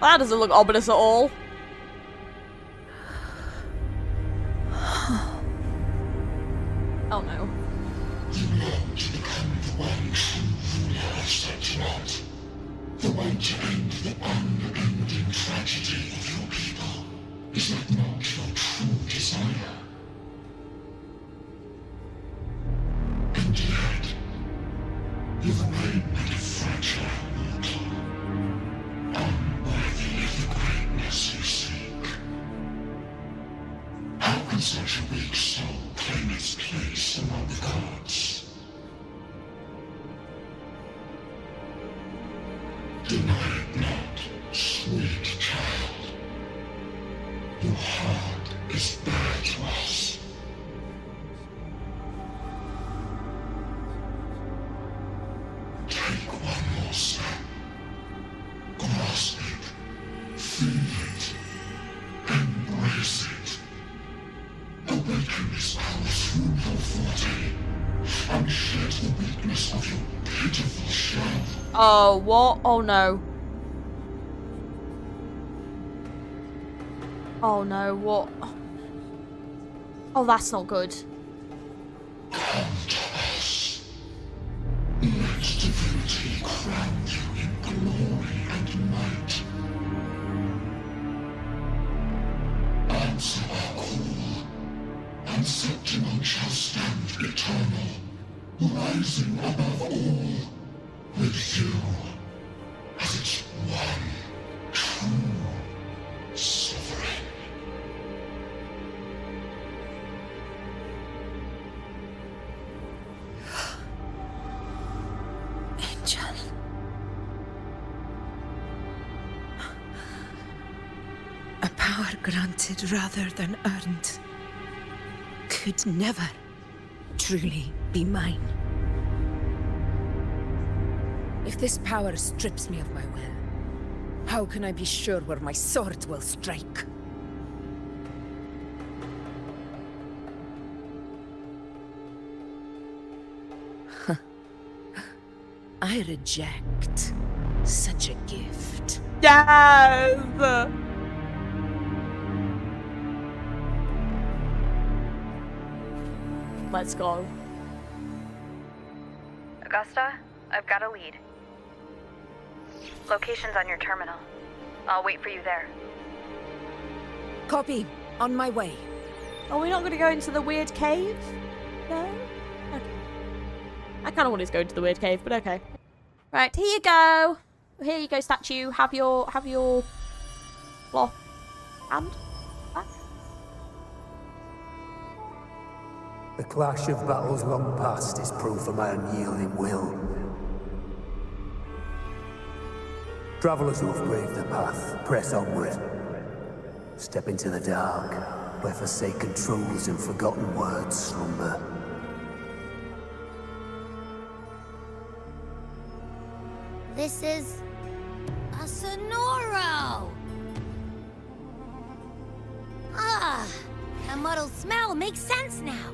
That doesn't look ominous at all. Oh no. You long to become the one true ruler of such lot. The one to end the unending tragedy of your people. Is that not your true desire? And yet, you remain but a fragile mortal, unworthy of the greatness you seek. How can such a weak soul claim its place among the gods? Deny it not, sweet child. Your heart is bare to us. Take one more step. Grasp it. Feel it. Embrace it. Awaken this power through your forte, and shed the weakness of your pitiful shell. Oh, what? Oh no. Oh no, what? Oh, that's not good. Come to us. Let divinity crown you in glory and might. Answer our call, and Septimon shall stand eternal, rising above all, with you as its one true sovereign. Angel. A power granted rather than earned could never truly be mine. If this power strips me of my will, how can I be sure where my sword will strike? I reject such a gift. Yes! Let's go. Augusta, I've got a lead. Location's on your terminal. I'll wait for you there. Copy. On my way. Are we not going to go into the weird cave? No? Okay. I kind of wanted to go into the weird cave, but okay. Right, here you go. Here you go, statue. Have your cloth hand back. The clash of battles long past is proof of my unyielding will. Travelers who have braved the path, press onward. Step into the dark, where forsaken truths and forgotten words slumber. This is a sonoro. Ah, the muddled smell makes sense now.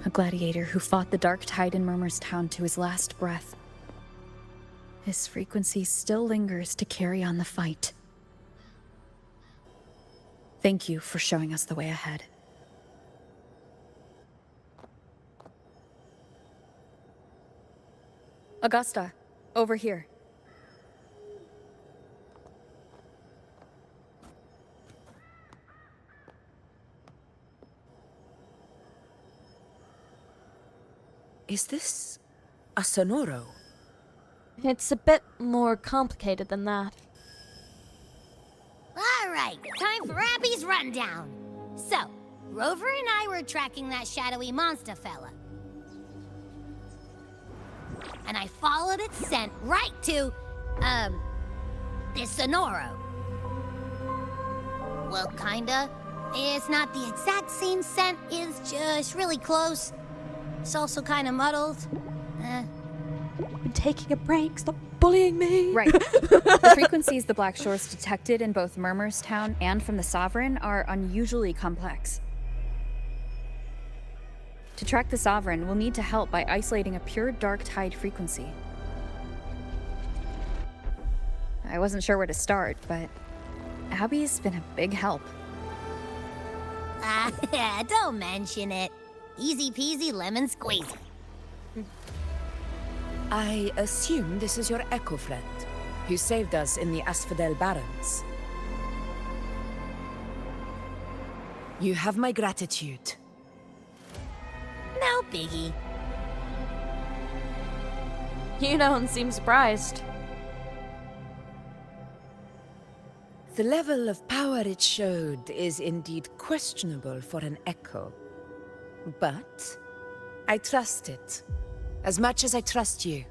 A gladiator who fought the dark tide in Murmur's Town to his last breath. His frequency still lingers to carry on the fight. Thank you for showing us the way ahead. Augusta, over here. Is this a sonoro? It's a bit more complicated than that. All right, time for Abby's rundown. So, Rover and I were tracking that shadowy monster fella. And I followed its scent right to, this sonoro. Well, kinda. It's not the exact same scent, it's just really close. It's also kinda muddled. I've been taking a break, stop bullying me. Right. The frequencies the Black Shores detected in both Murmur's Town and from the Sovereign are unusually complex. To track the Sovereign, we'll need to help by isolating a pure dark tide frequency. I wasn't sure where to start, but Abby's been a big help. Don't mention it. Easy peasy lemon squeezy. I assume this is your Echo friend, who saved us in the Asphodel Barrens. You have my gratitude. No biggie. You don't seem surprised. The level of power it showed is indeed questionable for an Echo. But I trust it, as much as I trust you.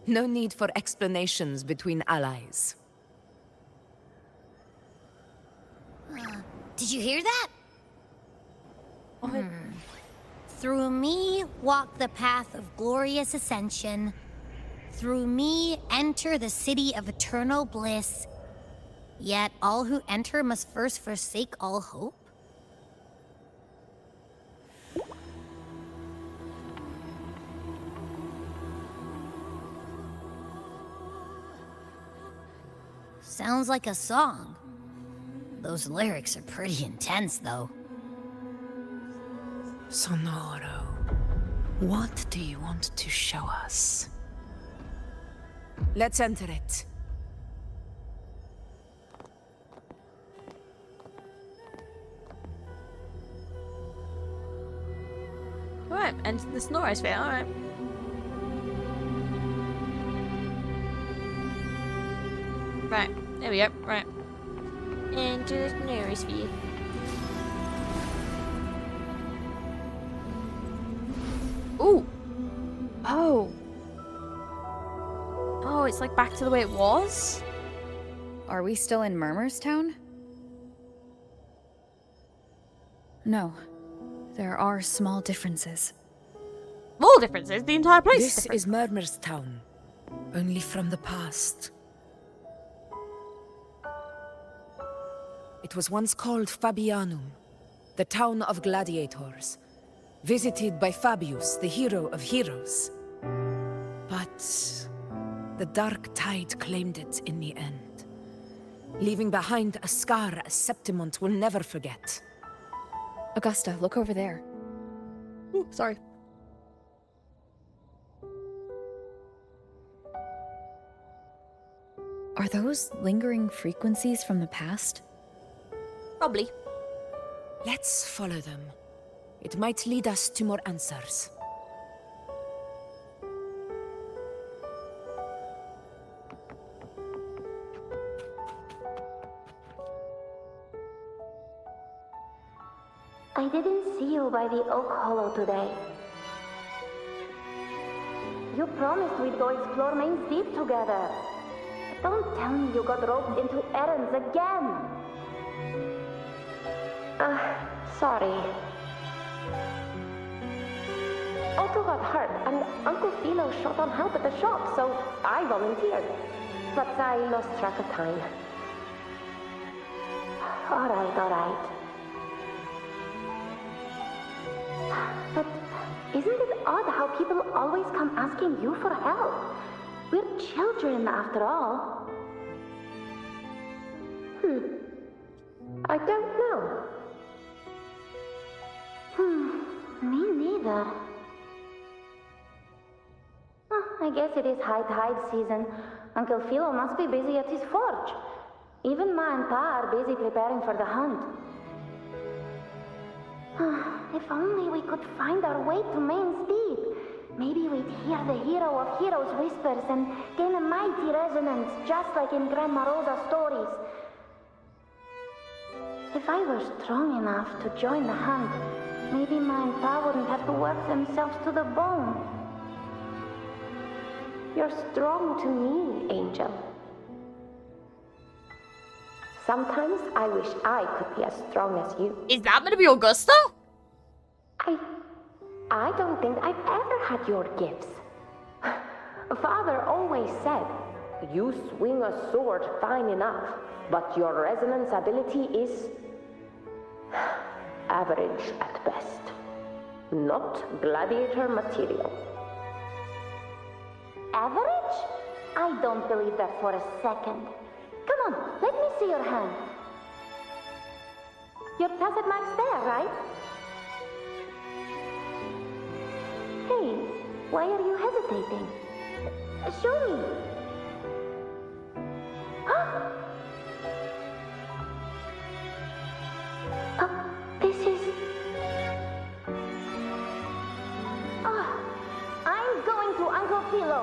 No need for explanations between allies. Did you hear that? What? Through me walk the path of glorious ascension. Through me enter the city of eternal bliss. Yet all who enter must first forsake all hope. Sounds like a song. Those lyrics are pretty intense, though. Sonoro, what do you want to show us? Let's enter it. Alright, enter the Snoriosphere, alright. Right, there we go, right. Into the Snoriosphere. Ooh! Oh! Oh, it's like back to the way it was? Are we still in Murmur's Town? No. There are small differences. Small differences, the entire place This different. is Murmur's Town, only from the past. It was once called Fabianum, the town of gladiators, visited by Fabius, the hero of heroes. But the dark tide claimed it in the end, leaving behind a scar Septimont will never forget. Augusta, look over there. Ooh, sorry. Are those lingering frequencies from the past? Probably. Let's follow them. It might lead us to more answers. I didn't see you by the Oak Hollow today. You promised we'd go explore Main's Deep together. But don't tell me you got roped into errands again. Sorry. Otto got hurt, and Uncle Philo shot on help at the shop, so I volunteered. But I lost track of time. All right. But isn't it odd how people always come asking you for help? We're children, after all. I don't know. Me neither. I guess it is high tide season. Uncle Philo must be busy at his forge. Even Ma and Pa are busy preparing for the hunt. If only we could find our way to Main's Deep. Maybe we'd hear the hero of heroes whispers and gain a mighty resonance, just like in Grandma Rosa's stories. If I were strong enough to join the hunt, maybe Ma and Pa wouldn't have to work themselves to the bone. You're strong to me, Angel. Sometimes I wish I could be as strong as you. Is that gonna be Augusta? I don't think I've ever had your gifts. Father always said, you swing a sword fine enough, but your resonance ability is average at best. Not gladiator material. Average? I don't believe that for a second. Come on, let me see your hand. Your tacit mark's there, right? Hey, why are you hesitating? Show me. This is... I'm going to Uncle Philo.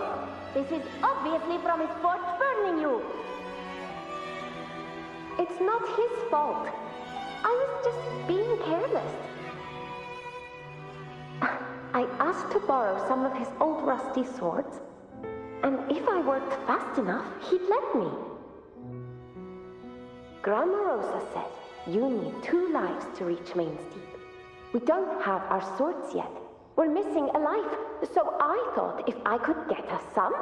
This is obviously from his forge burning you. It's not his fault. I was just being careless. I asked to borrow some of his old rusty swords, and if I worked fast enough, he'd let me. Grandma Rosa said you need 2 lives to reach Main's Deep. We don't have our swords yet. We're missing a life, so I thought if I could get us some...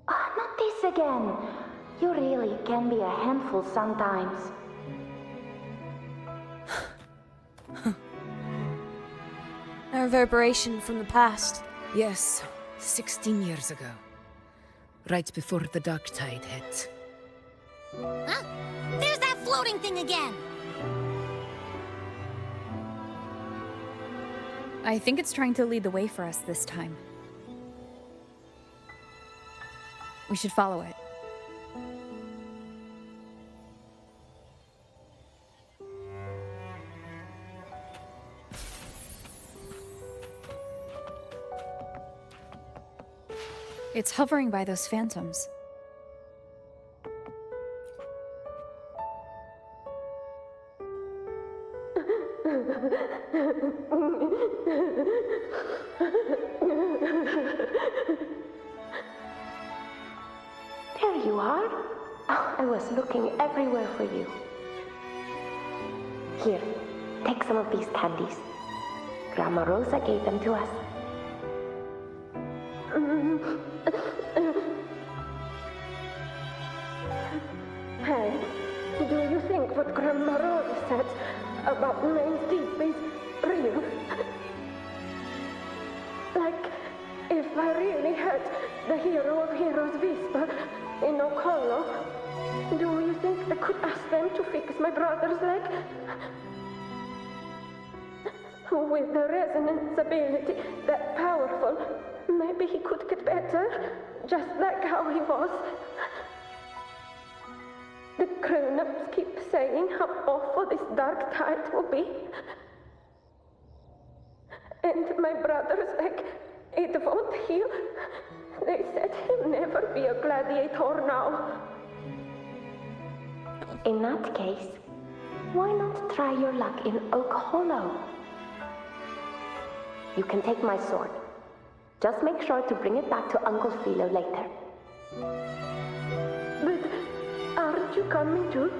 not this again. You really can be a handful sometimes. A reverberation from the past. Yes, 16 years ago. Right before the dark tide hit. Huh? There's that floating thing again! I think it's trying to lead the way for us this time. We should follow it. It's hovering by those phantoms. There you are. Oh, I was looking everywhere for you. Here, take some of these candies. Grandma Rosa gave them to us. Hey, do you think what Grandma Rosa said about Main's Deep is real? Like, if I really had the hero of heroes whisper in Okolo, do you think I could ask them to fix my brother's leg? With the resonance ability that powerful, maybe he could get better, just like how he was. The grown-ups keep saying how awful this dark tide will be. And my brother's leg, it won't heal. They said he'll never be a gladiator now. In that case, why not try your luck in Oak Hollow? You can take my sword. Just make sure to bring it back to Uncle Philo later. But aren't you coming too?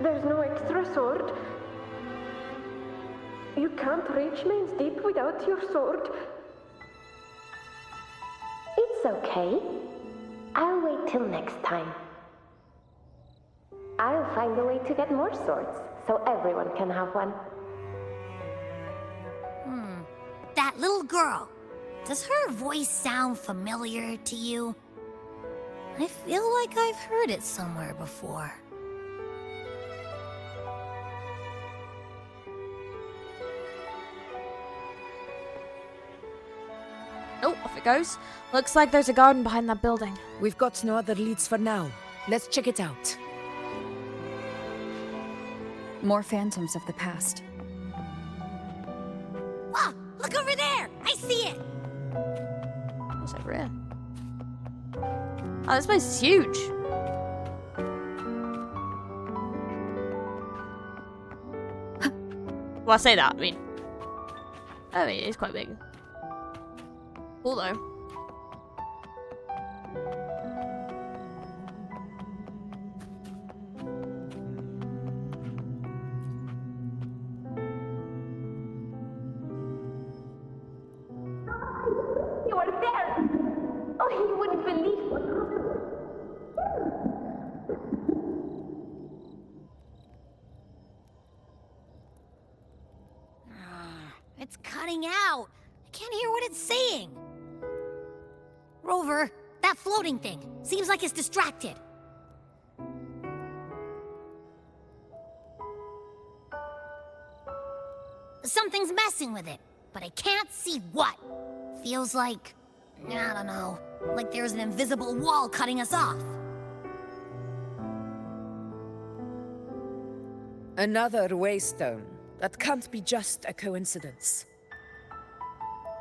There's no extra sword. You can't reach Main's Deep without your sword. It's okay. I'll wait till next time. I'll find a way to get more swords, so everyone can have one. That little girl. Does her voice sound familiar to you? I feel like I've heard it somewhere before. Oh, off it goes. Looks like there's a garden behind that building. We've got no other leads for now. Let's check it out. More phantoms of the past. Wow, look over there! I see it! What's over here? Oh, this place is huge. Well, I say that, I mean, it's quite big. Cool though. You are there! Oh, you wouldn't believe what It's cutting out. I can't hear what it's saying. Rover, that floating thing. Seems like it's distracted. Something's messing with it, but I can't see what. Feels like, I don't know, like there's an invisible wall cutting us off. Another waystone. That can't be just a coincidence.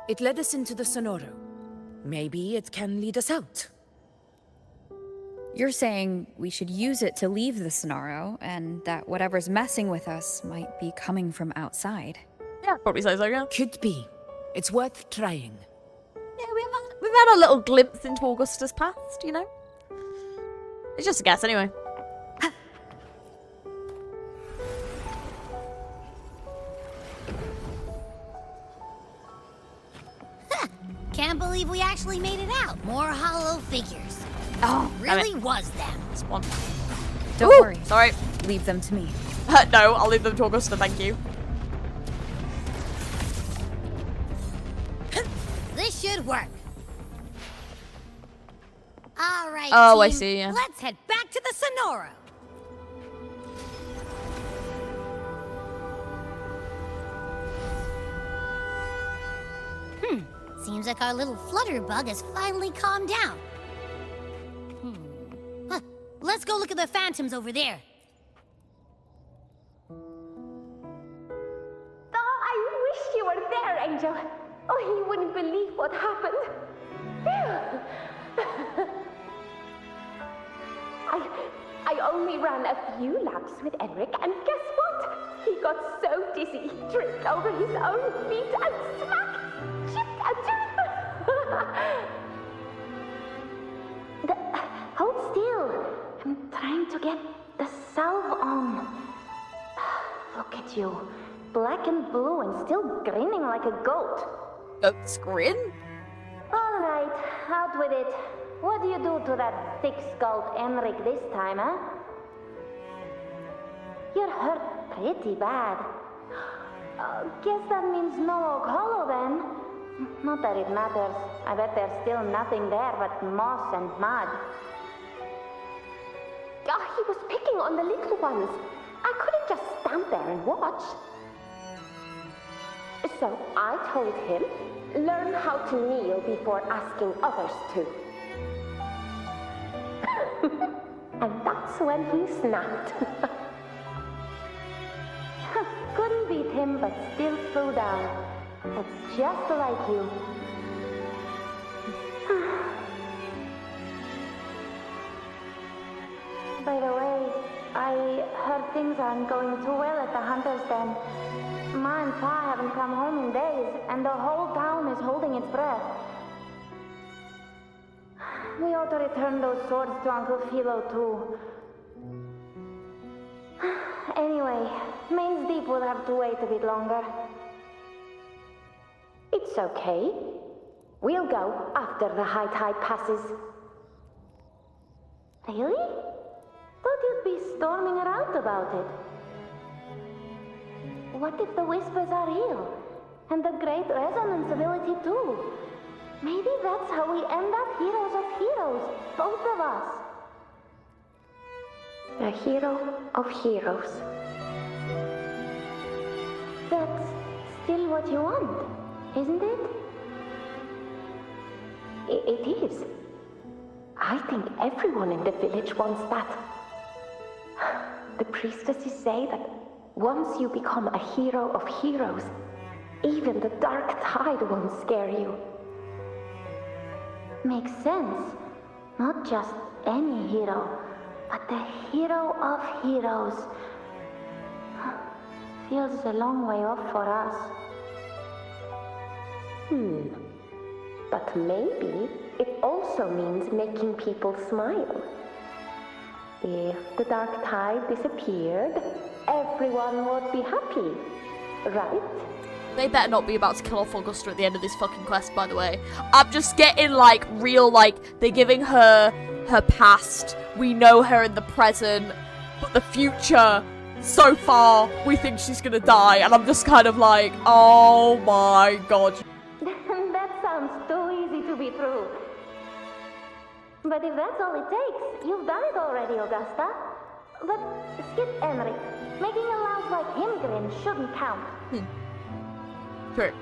It led us into the Sonoro. Maybe it can lead us out. You're saying we should use it to leave the Sonoro, and that whatever's messing with us might be coming from outside. Yeah, probably say so, yeah. Could be. It's worth trying. Yeah, we've had a little glimpse into Augusta's past, you know? It's just a guess, anyway. Can't believe we actually made it out. More hollow figures. Oh, Really was them. It's one. Don't Ooh, worry. sorry. Leave them to me. No, I'll leave them to Augusta, thank you. This should work. All right, Oh, team. I see, yeah. Let's head back to the Sonoro. Seems like our little flutterbug has finally calmed down. Huh. Let's go look at the phantoms over there. Oh, I wish you were there, Angel. Oh, you wouldn't believe what happened. I only ran a few laps with Eric, and guess what? He got so dizzy he tripped over his own feet and smack! Chipped a tooth! Hold still. I'm trying to get the salve on. Look at you. Black and blue and still grinning like a goat. Goat's grin? All right, out with it. What do you do to that thick-skulled Enric this time, huh? You're hurt pretty bad. Guess that means no Oak Hollow then. Not that it matters. I bet there's still nothing there but moss and mud. He was picking on the little ones. I couldn't just stand there and watch. So I told him, learn how to kneel before asking others to. And that's when he snapped. Couldn't beat him, but still threw down. That's just like you. By the way, I heard things aren't going too well at the Hunter's Den. Ma and Pa haven't come home in days, and the whole town is holding its breath. We ought to return those swords to Uncle Philo, too. Anyway, Main's Deep will have to wait a bit longer. It's okay. We'll go after the high tide passes. Really? Thought you'd be storming around about it. What if the whispers are real? And the great resonance ability too? Maybe that's how we end up heroes of heroes, both of us. A hero of heroes. That's still what you want, isn't it? It is. I think everyone in the village wants that. The priestesses say that once you become a hero of heroes, even the dark tide won't scare you. Makes sense. Not just any hero, but the hero of heroes. Feels a long way off for us. But maybe it also means making people smile. If the dark tide disappeared, everyone would be happy, right? They better not be about to kill off Augusta at the end of this fucking quest, by the way. I'm just getting, like, real, like, they're giving her her past. We know her in the present. But the future, so far, we think she's gonna die. And I'm just kind of like, oh my god. That sounds too easy to be true. But if that's all it takes, you've done it already, Augusta. But skip Emmerich. Making a louse like him grin shouldn't count. True.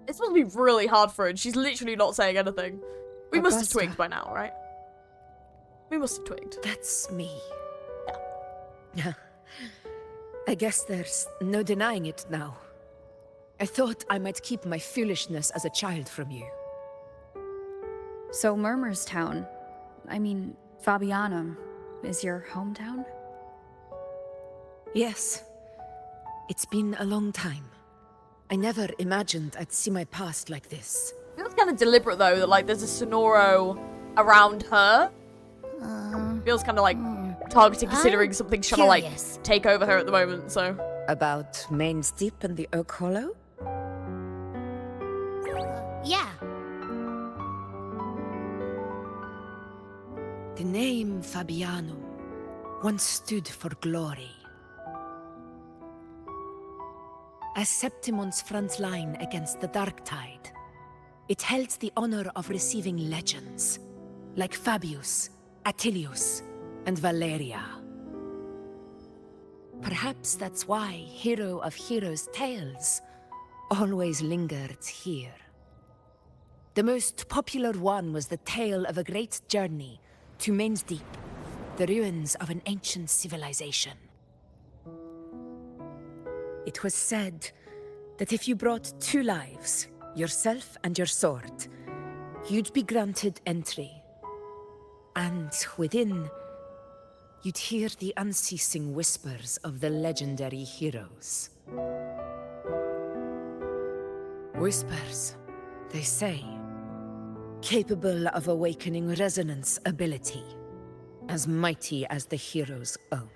It's supposed to be really hard for her, and she's literally not saying anything. We must have Augusta. twigged by now, right? We must have twigged. That's me. Yeah. I guess there's no denying it now. I thought I might keep my foolishness as a child from you. So Murmur's Town, I mean, Fabianum, is your hometown? Yes. It's been a long time. I never imagined I'd see my past like this. It feels kind of deliberate, though, that, like, there's a Sonoro around her. Feels kind of, like, targeted, considering something's trying to, like, take over her at the moment, so... About Main's Deep and the Oak Hollow? Yeah. The name Fabianum once stood for glory. As Septimon's front line against the Dark Tide, it held the honor of receiving legends, like Fabius, Attilius, and Valeria. Perhaps that's why Hero of Heroes' tales always lingered here. The most popular one was the tale of a great journey to Main's Deep, the ruins of an ancient civilization. It was said that if you brought 2 lives, yourself and your sword, you'd be granted entry. And within, you'd hear the unceasing whispers of the legendary heroes. Whispers, they say, capable of awakening resonance ability, as mighty as the hero's own.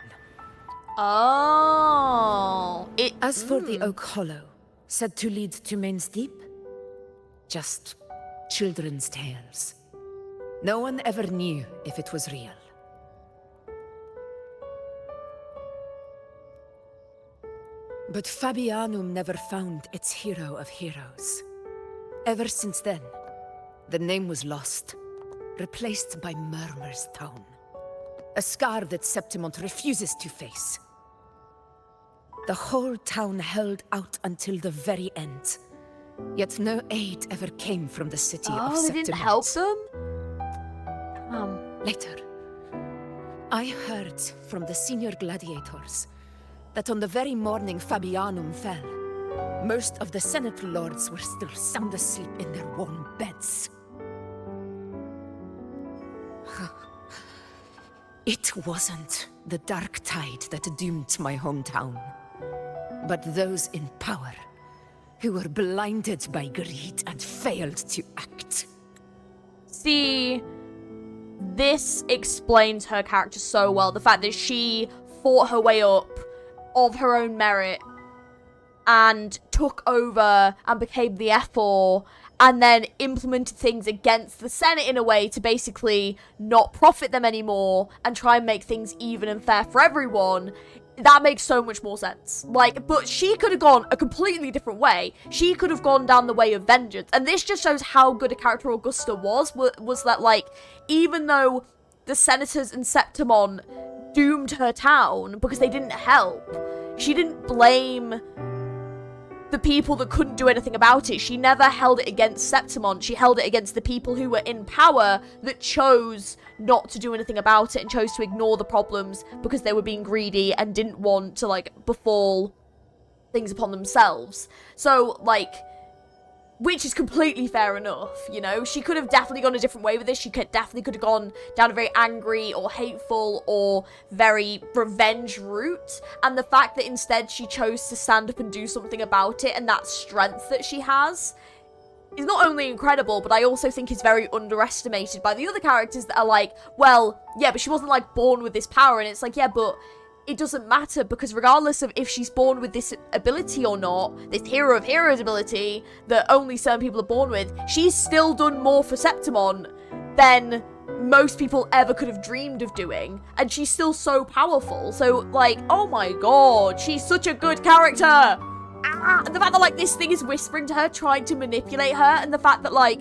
Oh, As for the Oak Hollow, said to lead to Main's Deep, just children's tales. No one ever knew if it was real. But Fabianum never found its hero of heroes. Ever since then, the name was lost, replaced by Murmur's Town. A scar that Septimont refuses to face. The whole town held out until the very end. Yet no aid ever came from the city of Septimont. they didn't help them? Later, I heard from the senior gladiators that on the very morning Fabianum fell, most of the Senate lords were still sound asleep in their warm beds. It wasn't the Dark Tide that doomed my hometown, but those in power who were blinded by greed and failed to act. See, this explains her character so well. The fact that she fought her way up of her own merit and took over and became the F4 and then implemented things against the Senate in a way to basically not profit them anymore and try and make things even and fair for everyone. That makes so much more sense. Like, but she could have gone a completely different way. She could have gone down the way of vengeance. And this just shows how good a character Augusta was that, like, even though the senators and Septimon doomed her town because they didn't help, she didn't blame the people that couldn't do anything about it. She never held it against Septimon. She held it against the people who were in power that chose not to do anything about it and chose to ignore the problems because they were being greedy and didn't want to, like, befall things upon themselves. So, like, which is completely fair enough, you know? She could have definitely gone a different way with this. She definitely could have gone down a very angry or hateful or very revenge route. And the fact that instead she chose to stand up and do something about it, and that strength that she has, is not only incredible, but I also think is very underestimated by the other characters that are like, well, yeah, but she wasn't, like, born with this power. And it's like, yeah, but it doesn't matter, because regardless of if she's born with this ability or not, this hero of heroes ability that only certain people are born with, she's still done more for Septimon than most people ever could have dreamed of doing, and she's still so powerful. So, like, oh my god, she's such a good character. And the fact that, like, this thing is whispering to her, trying to manipulate her, and the fact that, like,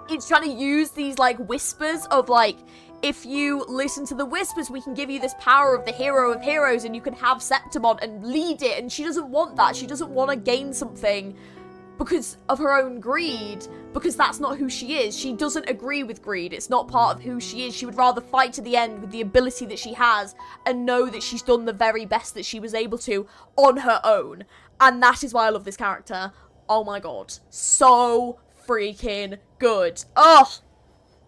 it's trying to use these, like, whispers of, like, if you listen to the whispers, we can give you this power of the hero of heroes, and you can have Septimon and lead it. And she doesn't want that. She doesn't want to gain something because of her own greed, because that's not who she is. She doesn't agree with greed. It's not part of who she is. She would rather fight to the end with the ability that she has and know that she's done the very best that she was able to on her own. And that is why I love this character. Oh my god. So freaking good. Oh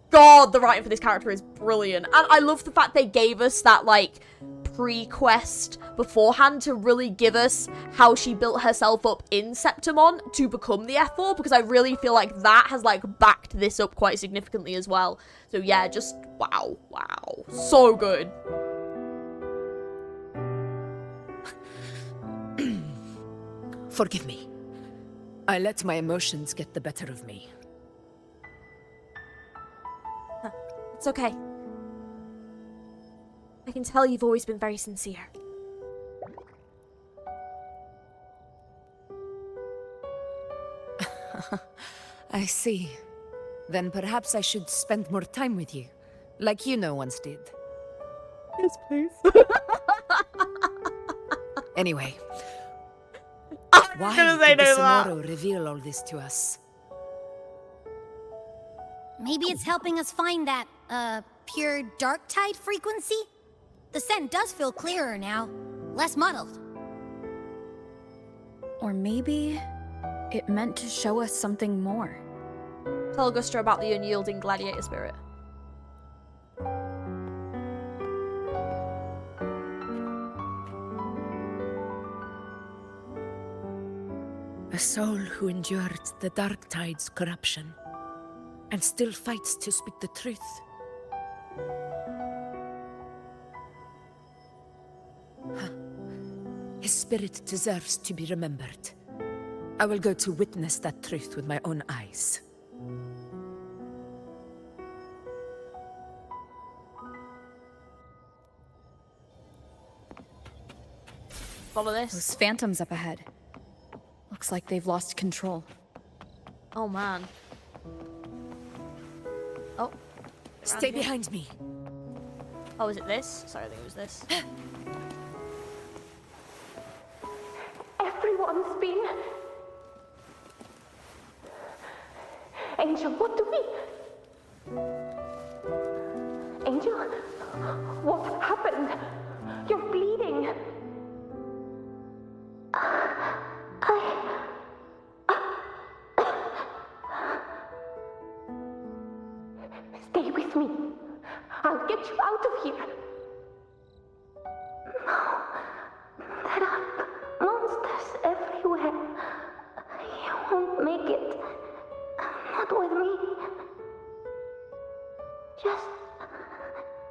god, the writing for this character is brilliant. And I love the fact they gave us that, like, pre-quest beforehand to really give us how she built herself up in Septimon to become the F4, because I really feel like that has, like, backed this up quite significantly as well. So yeah, just wow, so good. Forgive me. I let my emotions get the better of me. It's okay. I can tell you've always been very sincere. I see. Then perhaps I should spend more time with you, like Iuno once did. Yes, please. Anyway, why gonna say did the no to that. Sonoro reveal all this to us? Maybe it's helping us find that, pure dark tide frequency? The scent does feel clearer now, less muddled. Or maybe it meant to show us something more. Tell Augusta about the unyielding gladiator spirit. A soul who endured the dark tide's corruption and still fights to speak the truth. His spirit deserves to be remembered. I will go to witness that truth with my own eyes. Follow Those this. phantoms up ahead. Looks like they've lost control. Oh man. Oh. Stay behind me. Oh, is it this? Sorry, I think it was this. Everyone's been... Angel, what do we... Angel? What happened? You're bleeding. Stay with me. I'll get you out of here. No. There are monsters everywhere. You won't make it. Not with me. Just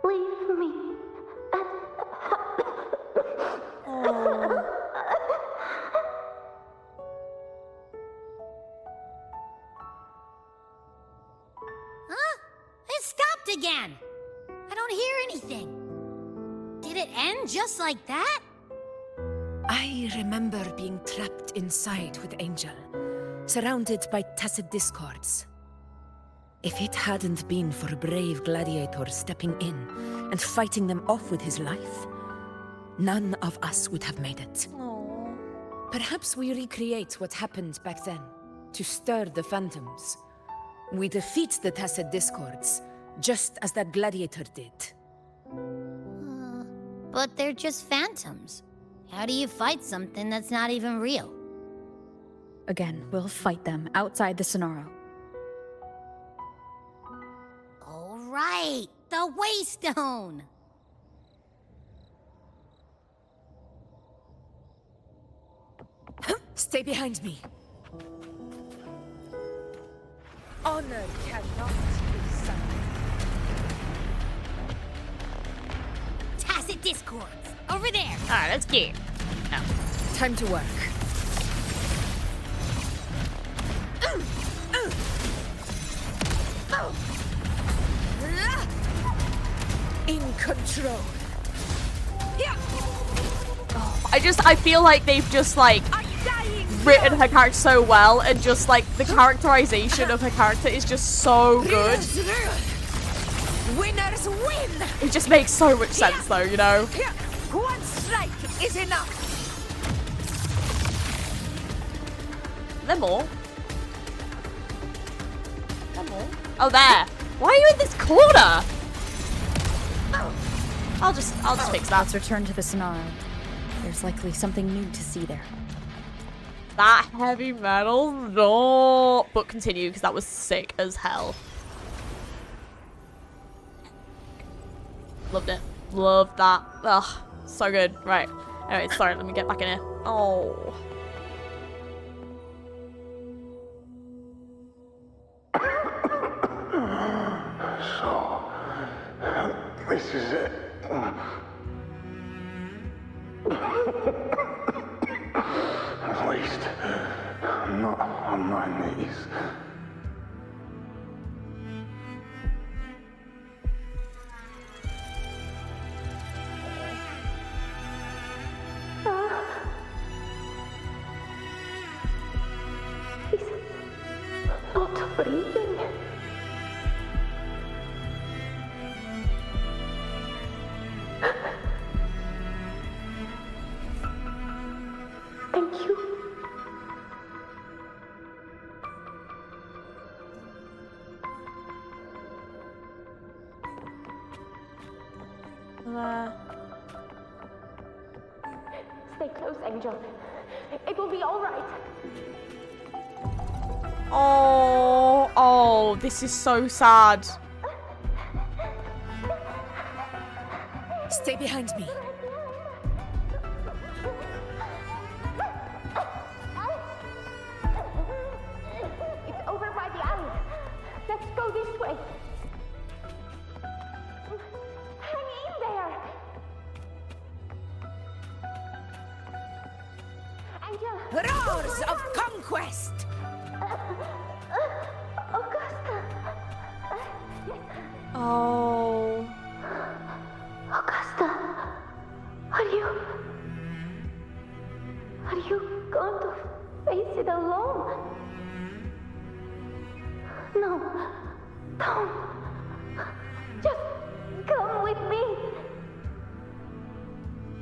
leave me. Huh? It stopped again! I don't hear anything. Did it end just like that? I remember being trapped inside with Angel, surrounded by tacit discords. If it hadn't been for a brave gladiator stepping in and fighting them off with his life, none of us would have made it. Aww. Perhaps we recreate what happened back then, to stir the phantoms. We defeat the tacit discords, just as that gladiator did. But they're just phantoms. How do you fight something that's not even real? Again, we'll fight them outside the Sonoro. All right, the Waystone! Stay behind me. Honor cannot be silenced. Tacit discords! Over there! Alright, let's get. Time to work. in control. I feel like they've just like written her character so well, and just like the characterization of her character is just so good. Winners win. It just makes so much sense though, you know? One strike is enough. Are there more? Are there more? Oh, there. Why are you in this corner? I'll just fix that. Let's return to the Sonaro. There's likely something new to see there. That heavy metal? No. But continue, because that was sick as hell. Loved it. Loved that. Ugh. So good. Right. Anyway, sorry, let me get back in here. Oh. So, this is it. At least, I'm not on my knees. He's not breathing. Thank you. Stay close, Angel. It will be all right. Oh. Oh, this is so sad. Stay behind me. It's over by the alley. Let's go this way. Hang in there. Angel. Roars of conquest. Augusta. Oh. Augusta. Are you going to face it alone? No. Don't. Just come with me.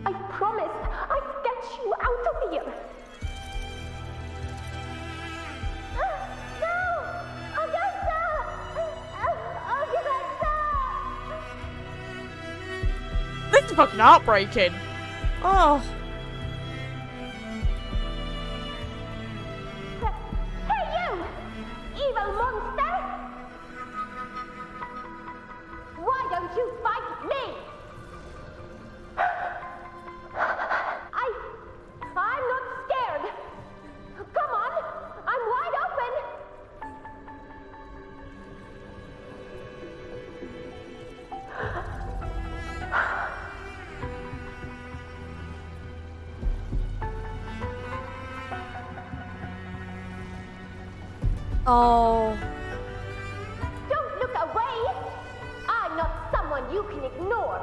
I promised I'd get you out of here. No! Augusta! Augusta! This is fucking heartbreaking. Oh. Hey, you! Evil monster! Why don't you fight me? I'm not scared. Come on, I'm wide open. Oh. Don't look away. I'm not someone you can ignore.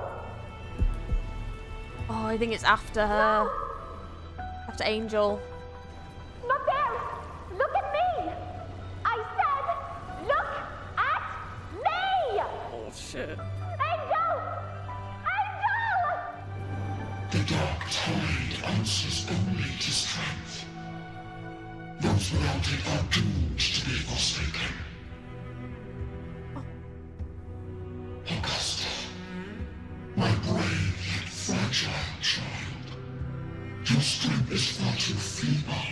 Oh, I think it's after her. After Angel. Not there. Look at me. I said, look at me. Oh, shit. Angel! Angel! The dark tide answers only to strength. Those without it are doomed to be forsaken. Augusta, my brave yet fragile child, your strength is far too feeble,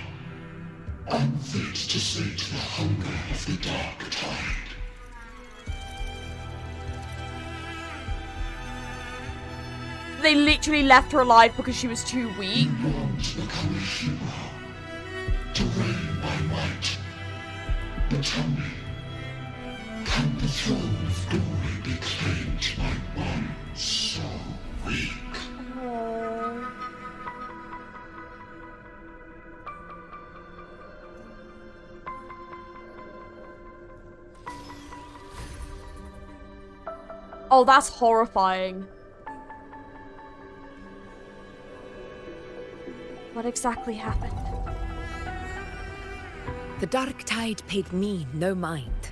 unfit to sate the hunger of the dark tide. They literally left her alive because she was too weak. You want to become a hero, to reign by might. But tell me, can the throne of glory be claimed by one so weak? Oh. Oh, that's horrifying. What exactly happened? The dark tide paid me no mind.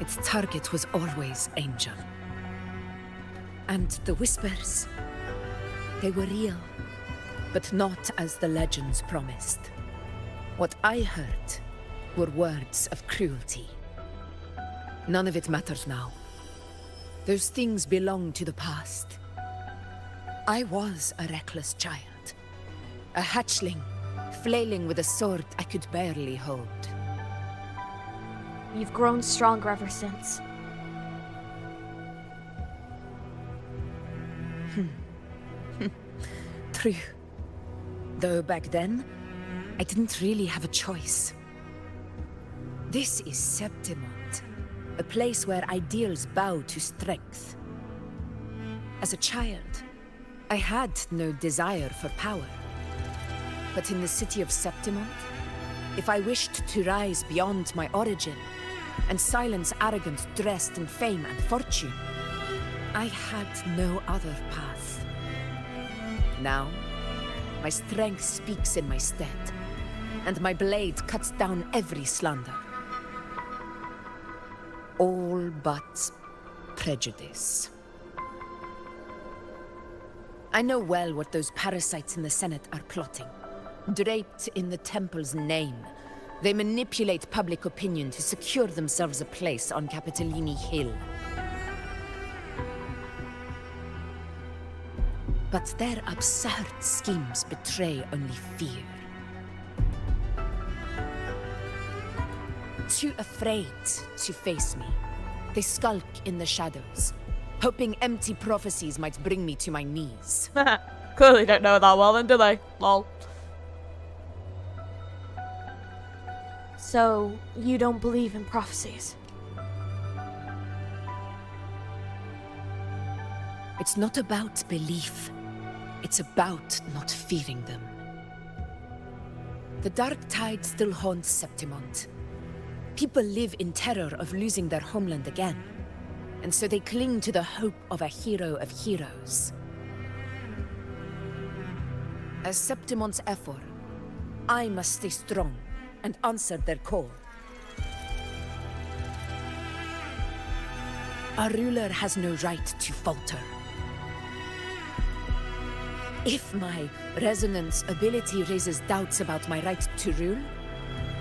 Its target was always Angel. And the whispers, they were real, but not as the legends promised. What I heard were words of cruelty. None of it matters now. Those things belong to the past. I was a reckless child. A hatchling, flailing with a sword I could barely hold. You've grown stronger ever since. True. Though back then, I didn't really have a choice. This is Septimont, a place where ideals bow to strength. As a child, I had no desire for power. But in the city of Septimont, if I wished to rise beyond my origin and silence arrogance dressed in fame and fortune, I had no other path. Now, my strength speaks in my stead, and my blade cuts down every slander. All but prejudice. I know well what those parasites in the Senate are plotting. Draped in the temple's name, they manipulate public opinion to secure themselves a place on Capitolini Hill. But their absurd schemes betray only fear. Too afraid to face me, they skulk in the shadows, hoping empty prophecies might bring me to my knees. Clearly don't know that well then, do they? Lol. So, you don't believe in prophecies? It's not about belief. It's about not fearing them. The dark tide still haunts Septimont. People live in terror of losing their homeland again, and so they cling to the hope of a hero of heroes. As Septimont's effort, I must stay strong and answer their call. Our ruler has no right to falter. If my resonance ability raises doubts about my right to rule,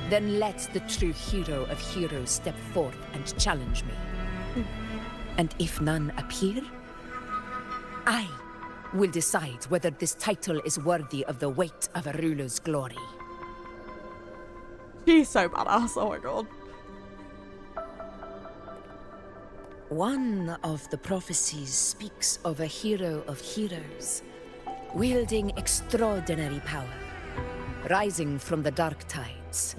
then let the true hero of heroes step forth and challenge me. And if none appear, I will decide whether this title is worthy of the weight of a ruler's glory. She's so badass, oh my god. One of the prophecies speaks of a hero of heroes, wielding extraordinary power, rising from the dark tides.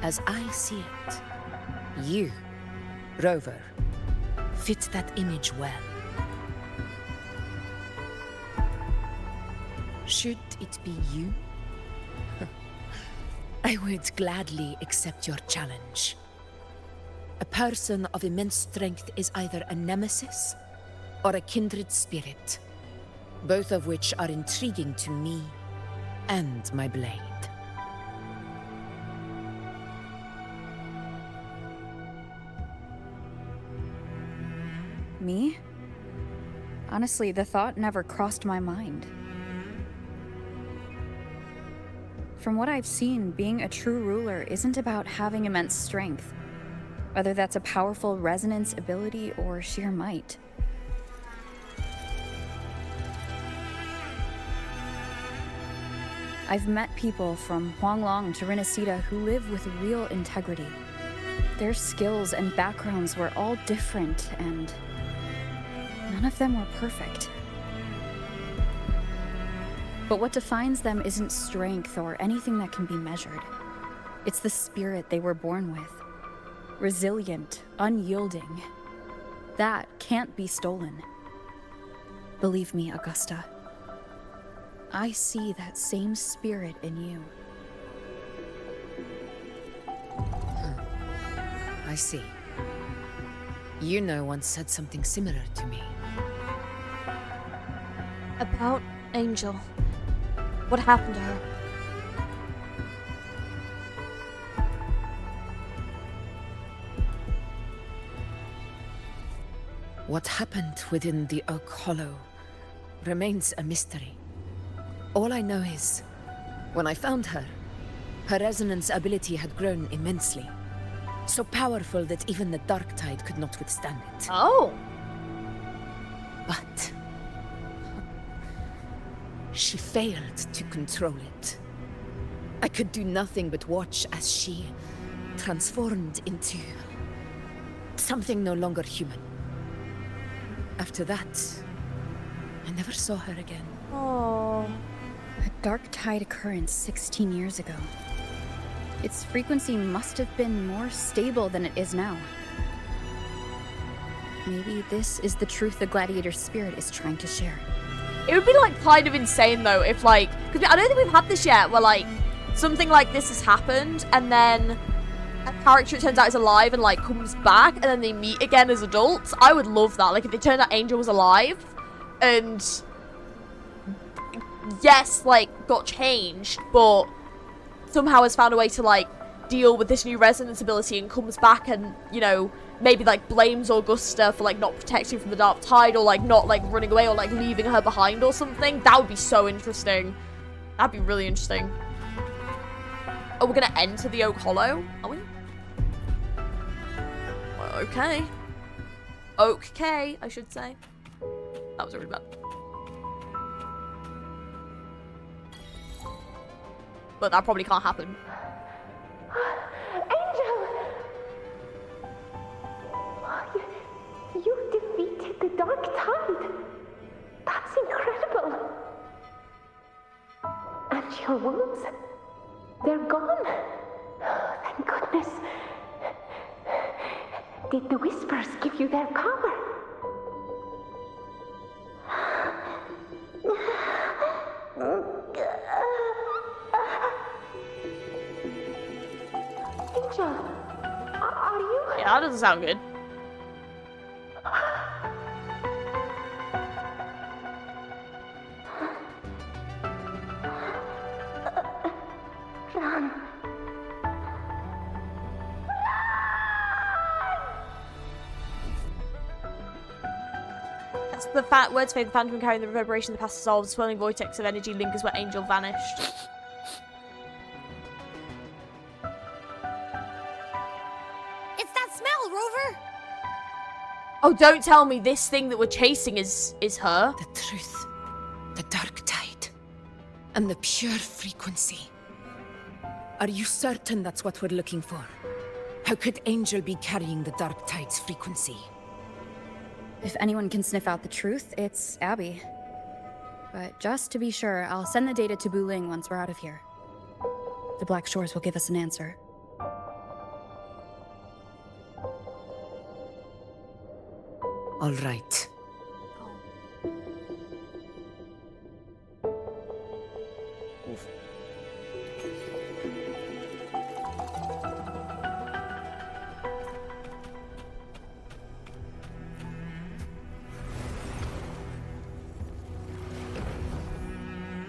As I see it, you, Rover, fit that image well. Should it be you? I would gladly accept your challenge. A person of immense strength is either a nemesis or a kindred spirit, both of which are intriguing to me and my blade. Me? Honestly, the thought never crossed my mind. From what I've seen, being a true ruler isn't about having immense strength, whether that's a powerful resonance ability or sheer might. I've met people from Huanglong to Renacida who live with real integrity. Their skills and backgrounds were all different, and none of them were perfect. But what defines them isn't strength or anything that can be measured. It's the spirit they were born with. Resilient, unyielding. That can't be stolen. Believe me, Augusta. I see that same spirit in you. I see. Iuno once said something similar to me. About Angel. What happened to her? What happened within the Oak Hollow remains a mystery. All I know is, when I found her, her resonance ability had grown immensely. So powerful that even the Dark Tide could not withstand it. Oh. But she failed to control it. I could do nothing but watch as she transformed into something no longer human. After that, I never saw her again. Oh. A Dark Tide occurrence 16 years ago. Its frequency must have been more stable than it is now. Maybe this is the truth the gladiator's spirit is trying to share. It would be like kind of insane though if like, because I don't think we've had this yet where like something like this has happened and then a character, it turns out, is alive and like comes back and then they meet again as adults. I would love that. Like if it turned out Angel was alive and yes, like got changed, but somehow has found a way to like deal with this new resonance ability and comes back and, you know, maybe like blames Augusta for like not protecting from the Dark Tide or like not like running away or like leaving her behind or something. That would be so interesting. That'd be really interesting. Oh, we're gonna enter the Oak Hollow, are we? Okay. Okay, I should say. That was really bad. But that probably can't happen. Angel! You defeated the Dark Tide. That's incredible. And your wounds, they're gone. Thank goodness. Did the Whispers give you their power? Angel, are you? Yeah, that doesn't sound good. Run. That's the words fade, the phantom carrying the reverberation of the past dissolved, swirling vortex of energy lingers where Angel vanished. It's that smell, Rover! Oh, don't tell me this thing that we're chasing is her. The truth, the Dark Tide, and the pure frequency. Are you certain that's what we're looking for? How could Angel be carrying the Dark Tide's frequency? If anyone can sniff out the truth, it's Abby. But just to be sure, I'll send the data to Wuling once we're out of here. The Black Shores will give us an answer. All right.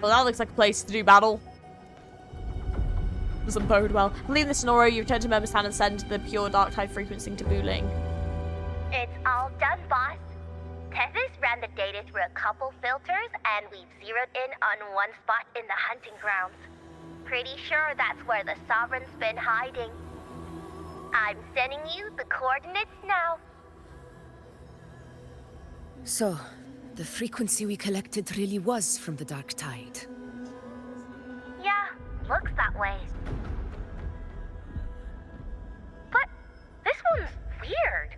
Well, that looks like a place to do battle. Doesn't bode well. Leaving the Sonoro, you return to Mermistan and send the pure Dark Tide frequencing to Wuling. It's all done, boss. Tethys ran the data through a couple filters, and we've zeroed in on one spot in the hunting grounds. Pretty sure that's where the Sovereign's been hiding. I'm sending you the coordinates now. So, the frequency we collected really was from the Dark Tide. Yeah, looks that way. But this one's weird.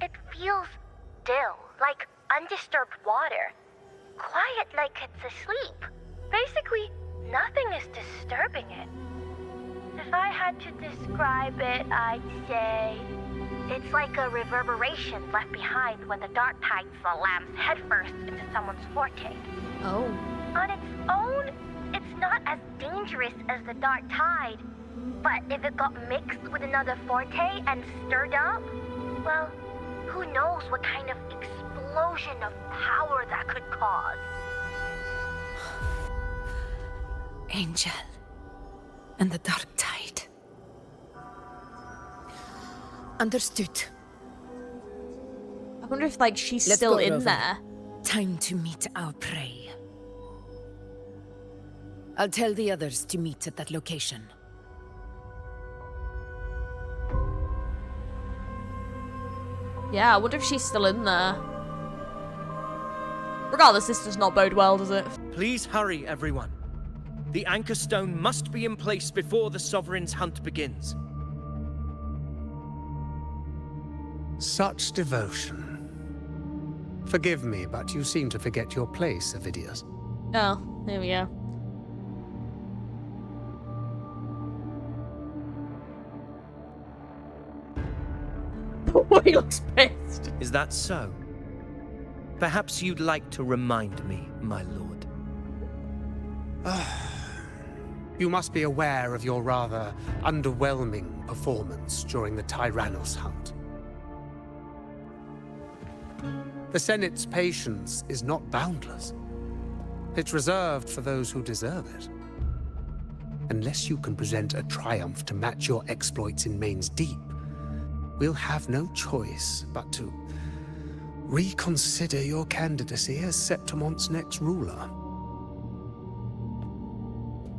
It feels still, like undisturbed water. Quiet like it's asleep. Basically, nothing is disturbing it. If I had to describe it, I'd say it's like a reverberation left behind when the Dark Tide slams headfirst into someone's forte. Oh. On its own, it's not as dangerous as the Dark Tide. But if it got mixed with another forte and stirred up, well, who knows what kind of explosion of power that could cause. Angel and the dark tide. Understood. I wonder if, like, she's Let's still go, in Rover. there. Time to meet our prey. I'll tell the others to meet at that location. Yeah, I wonder if she's still in there. Regardless, this does not bode well, does it? Please hurry, everyone. The anchor stone must be in place before the Sovereign's hunt begins. Such devotion. Forgive me, but you seem to forget your place, Avidius. Oh, there we go. He looks pissed. Is that so? Perhaps you'd like to remind me, my lord. You must be aware of your rather underwhelming performance during the Tyrannus hunt. The Senate's patience is not boundless. It's reserved for those who deserve it. Unless you can present a triumph to match your exploits in Main's Deep, we'll have no choice but to reconsider your candidacy as Septimon's next ruler.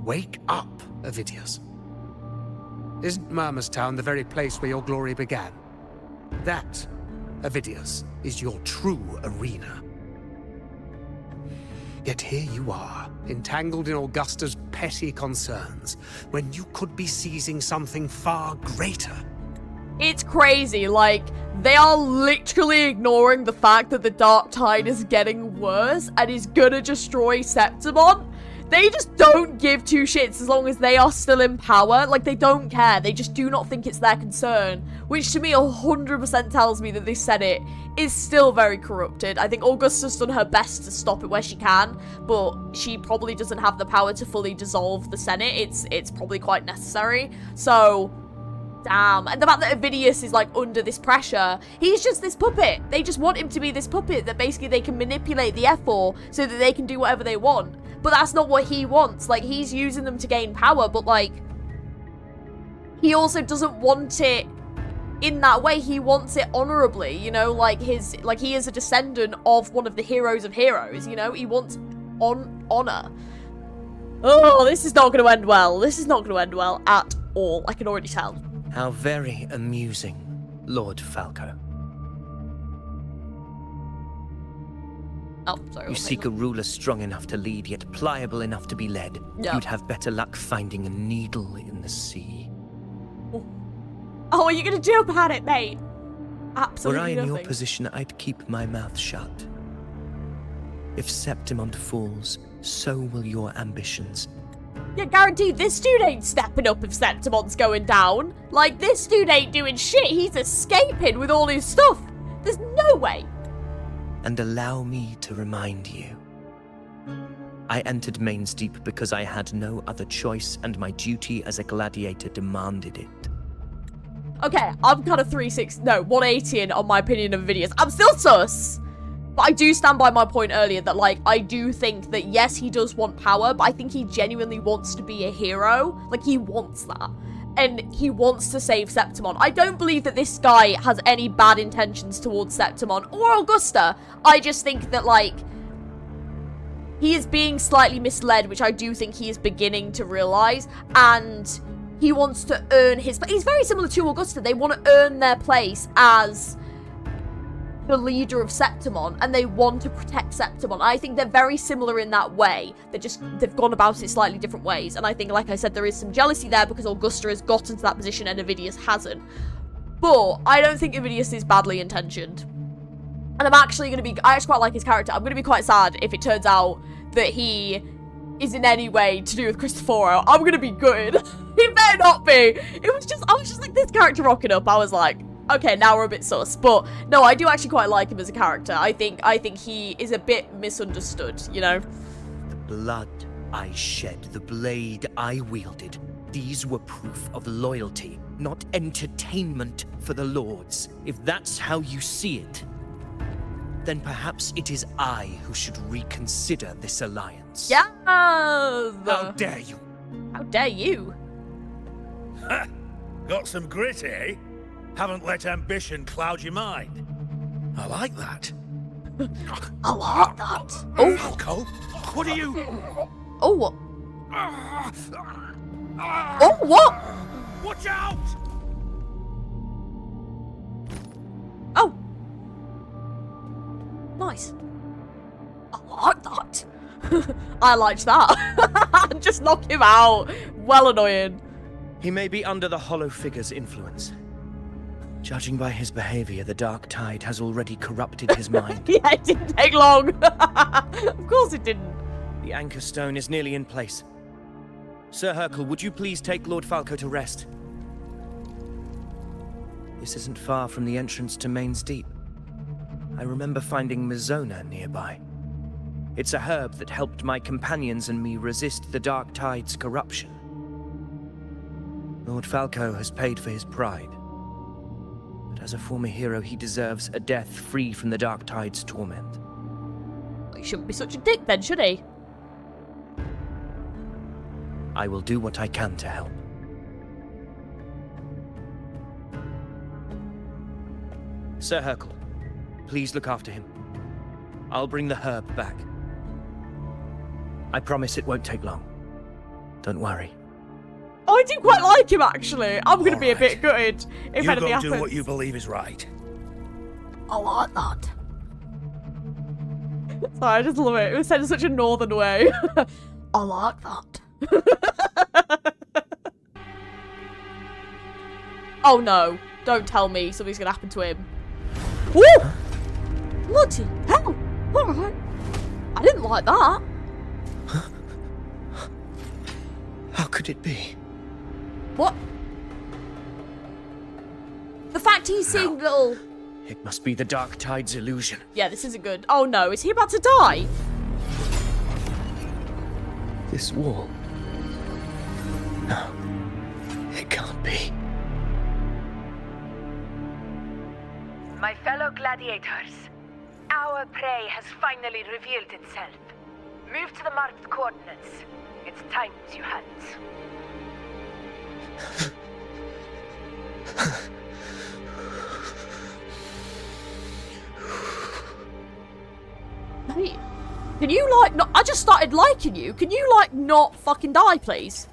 Wake up, Avidius. Isn't Murmurstown the very place where your glory began? That, Avidius, is your true arena. Yet here you are, entangled in Augusta's petty concerns, when you could be seizing something far greater. It's crazy, like, they are literally ignoring the fact that the Dark Tide is getting worse and is gonna destroy Septimon. They just don't give two shits as long as they are still in power. Like, they don't care. They just do not think it's their concern. Which, to me, 100% tells me that this Senate is still very corrupted. I think Augusta's done her best to stop it where she can, but she probably doesn't have the power to fully dissolve the Senate. It's probably quite necessary. So, damn. And the fact that Avidius is, like, under this pressure, he's just this puppet. They just want him to be this puppet that basically they can manipulate the F4 so that they can do whatever they want. But that's not what he wants. Like, he's using them to gain power, but, like, he also doesn't want it in that way. He wants it honorably, you know? Like, he is a descendant of one of the heroes of heroes, you know? He wants honor. Oh, this is not going to end well. This is not going to end well at all. I can already tell. How very amusing, Lord Falco. Oh, sorry. You seek a ruler strong enough to lead, yet pliable enough to be led. Yeah. You'd have better luck finding a needle in the sea. Oh, are you going to do about it, mate? Absolutely Were I in nothing. your position, I'd keep my mouth shut. If Septimon falls, so will your ambitions. Yeah, guaranteed this dude ain't stepping up if Septimon's going down. Like, this dude ain't doing shit. He's escaping with all his stuff. There's no way. And allow me to remind you. I entered Main's Deep because I had no other choice and my duty as a gladiator demanded it. Okay, I'm kind of 180 on my opinion of videos. I'm still sus. But I do stand by my point earlier that, like, I do think that, yes, he does want power, but I think he genuinely wants to be a hero. Like, he wants that. And he wants to save Septimon. I don't believe that this guy has any bad intentions towards Septimon or Augusta. I just think that, like, he is being slightly misled, which I do think he is beginning to realize. And he wants to earn his... He's very similar to Augusta. They want to earn their place as the leader of Septimon, and they want to protect Septimon. I think they're very similar in that way. They've gone about it slightly different ways, and I think, like I said, there is some jealousy there because Augusta has gotten to that position and Avidius hasn't. But I don't think Avidius is badly intentioned. And I'm actually going to be... I actually quite like his character. I'm going to be quite sad if it turns out that he is in any way to do with Cristoforo. I'm going to be good. It better not be. I was just like, this character rocking up. I was like, okay, now we're a bit sus. But no, I do actually quite like him as a character. I think he is a bit misunderstood, you know? The blood I shed, the blade I wielded, These were proof of loyalty, not entertainment for the Lords. If that's how you see it, then perhaps it is I who should reconsider this alliance. Yes! How dare you? How dare you? Got some grit, eh? Haven't let ambition cloud your mind. I like that. I like that. Oh, Falco, what are you? Oh, what? Oh, what? Watch out! Oh. Nice. I like that. I liked that. Just knock him out. Well annoying. He may be under the Hollow Figure's influence. Judging by his behavior, the Dark Tide has already corrupted his mind. Yeah, it didn't take long. Of course it didn't. The Anchor Stone is nearly in place. Sir Hercule, would you please take Lord Falco to rest? This isn't far from the entrance to Main's Deep. I remember finding Mizona nearby. It's a herb that helped my companions and me resist the Dark Tide's corruption. Lord Falco has paid for his pride. But as a former hero, he deserves a death free from the Dark Tide's torment. He shouldn't be such a dick then, should he? I will do what I can to help. Sir Hercule, please look after him. I'll bring the herb back. I promise it won't take long. Don't worry. Oh, I do quite like him, actually. I'm going to be a bit gutted if You anything go happens. do what you believe is right. I like that. Sorry, I just love it. It was said in such a northern way. I like that. Oh no, don't tell me something's gonna happen to him. Woo! Bloody hell! Alright. I didn't like that. How could it be? What? The fact he's seeing little... It must be the Dark Tide's illusion. Yeah, this isn't good. Oh no, is he about to die? This wall. No, it can't be. My fellow gladiators, our prey has finally revealed itself. Move to the marked coordinates. It's time to hunt. Hey, can you, like, not... I just started liking you. Can you, like, not fucking die, please?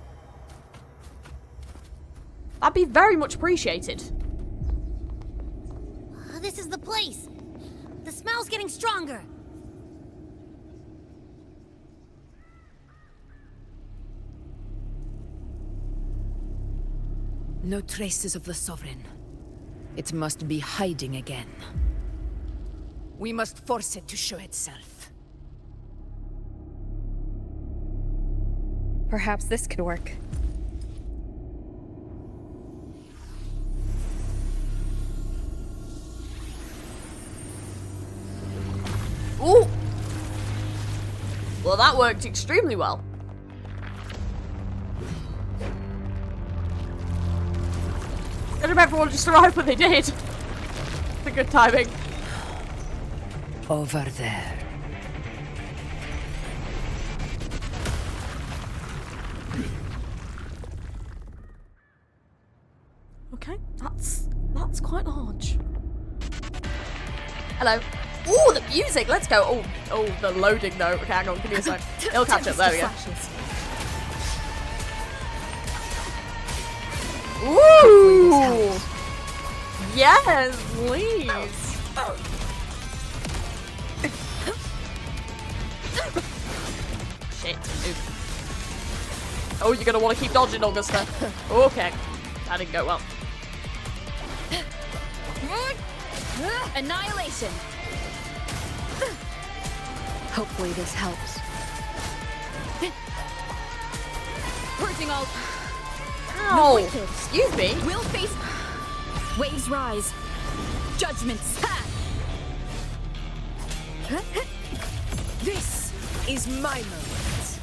That'd be very much appreciated. This is the place. The smell's getting stronger. No traces of the Sovereign. It must be hiding again. We must force it to show itself. Perhaps this could work. Ooh! Well, that worked extremely well. I don't know if everyone just arrived when they did. It's a good timing. Over there. Okay, that's quite large. Hello. Ooh, the music. Let's go. Oh, the loading note. Okay, hang on. Give me a sec. It'll catch up. There we go. Ooh. Yes, please. Shit. Oof. Oh, you're gonna want to keep dodging, Augusta. Okay. That didn't go well. Annihilation. Hopefully this helps. Purging all. Ow! Excuse me. We'll face. Waves rise. Judgments. This is my moment.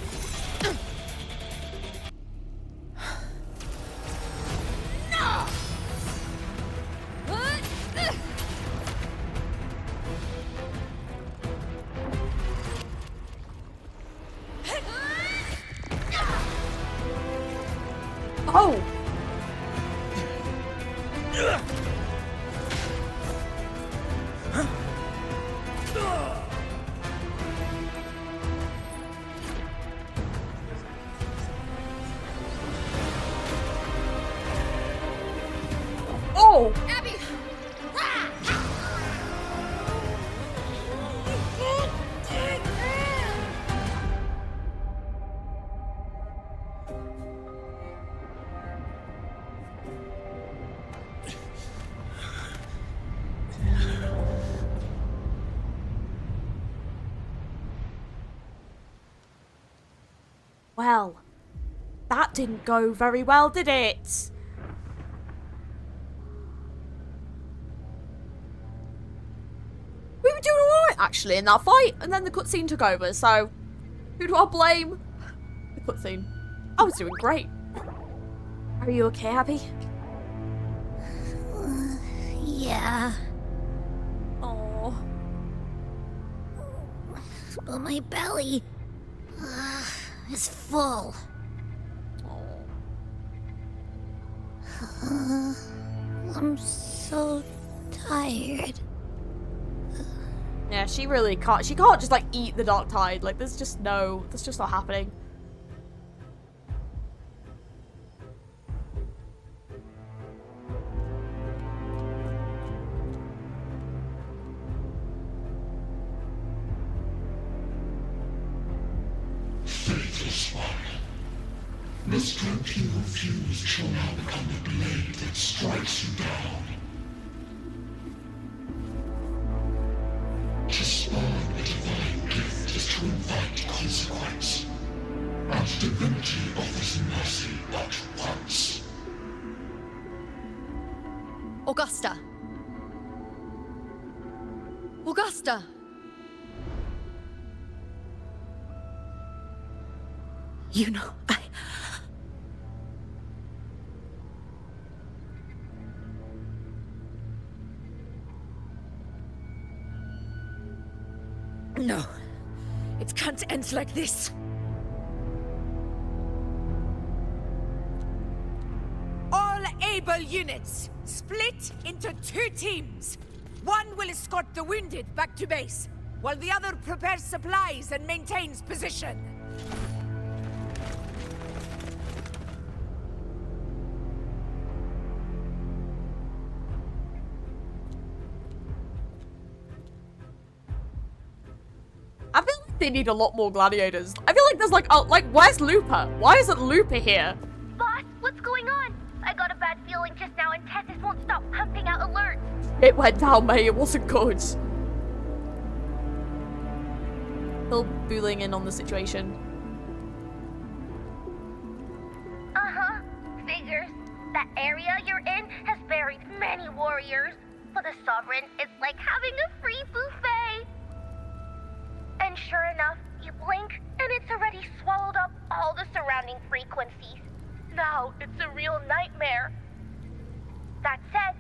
Well, that didn't go very well, did it? We were doing alright, actually, in that fight, and then the cutscene took over, so who do I blame? The cutscene. I was doing great. Are you okay, Abby? Yeah. Oh. But my belly is full. I'm so tired. Yeah, she really can't. She can't just like eat the dark tide. Like, there's just not happening. Faithless one. The strength you refuse shall now become the blade that strikes you down. To spawn a divine gift is to invite consequence, and divinity offers mercy but once. Augusta! Augusta! You know, No. It can't end like this. All able units, split into 2 teams. One will escort the wounded back to base, while the other prepares supplies and maintains position. I feel like they need a lot more gladiators. I feel like there's like, oh, like, where's Lupa? Why isn't Lupa here? Boss, what's going on? I got a bad feeling just now and Tethys won't stop pumping out alerts. It went down, mate. It wasn't good. Still bullying in on the situation. Uh-huh. Figures. That area you're in has buried many warriors. For the Sovereign, it's like having a free buffet. And sure enough, you blink, and it's already swallowed up all the surrounding frequencies. Now it's a real nightmare. That said,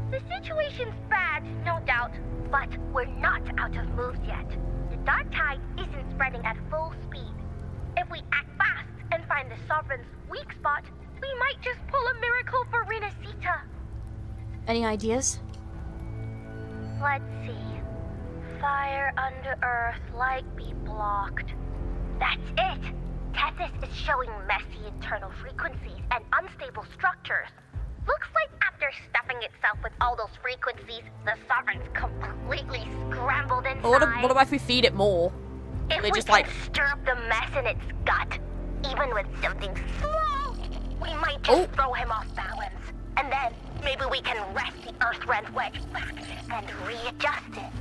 the situation's bad, no doubt, but we're not out of moves yet. The dark tide isn't spreading at full speed. If we act fast and find the Sovereign's weak spot, we might just pull a miracle for Renacita. Any ideas? Let's see. Fire under Earth, light be blocked. That's it! Tethys is showing messy internal frequencies and unstable structures. Looks like after stuffing itself with all those frequencies, the Sovereign's completely scrambled inside. What about if we feed it more? If They we just can like stir up the mess in its gut, even with something small, we might just throw him off balance. And then maybe we can wrest the Earth-rend wedge back and readjust it.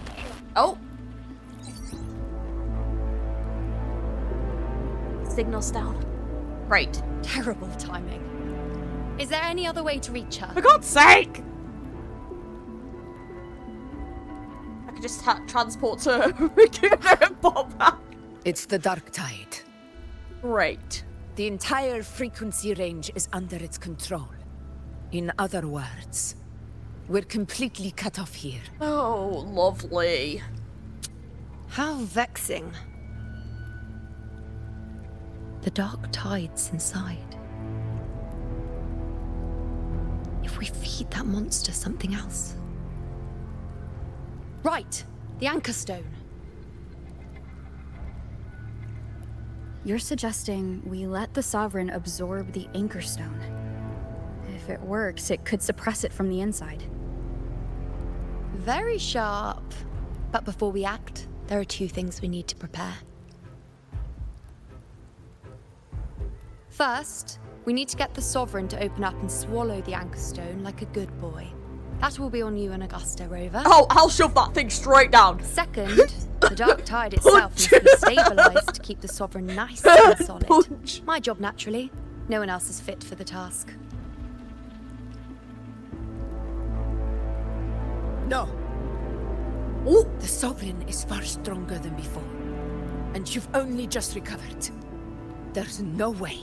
Oh. Signal's down. Great. Terrible timing. Is there any other way to reach her? For God's sake! I could just transport her and pop back. It's the dark tide. Great. The entire frequency range is under its control. In other words, we're completely cut off here. Oh, lovely. How vexing. The dark tide's inside. If we feed that monster something else. Right, the anchor stone. You're suggesting we let the Sovereign absorb the anchor stone. If it works, it could suppress it from the inside. Very sharp. But before we act, there are 2 things we need to prepare. First, we need to get the Sovereign to open up and swallow the anchor stone like a good boy. That will be on you and Augusta, Rover. Oh, I'll shove that thing straight down. Second, the dark tide itself must be stabilized to keep the Sovereign nice and solid. Punch. My job, naturally. No one else is fit for the task. No. Ooh. The Sovereign is far stronger than before. And you've only just recovered. There's no way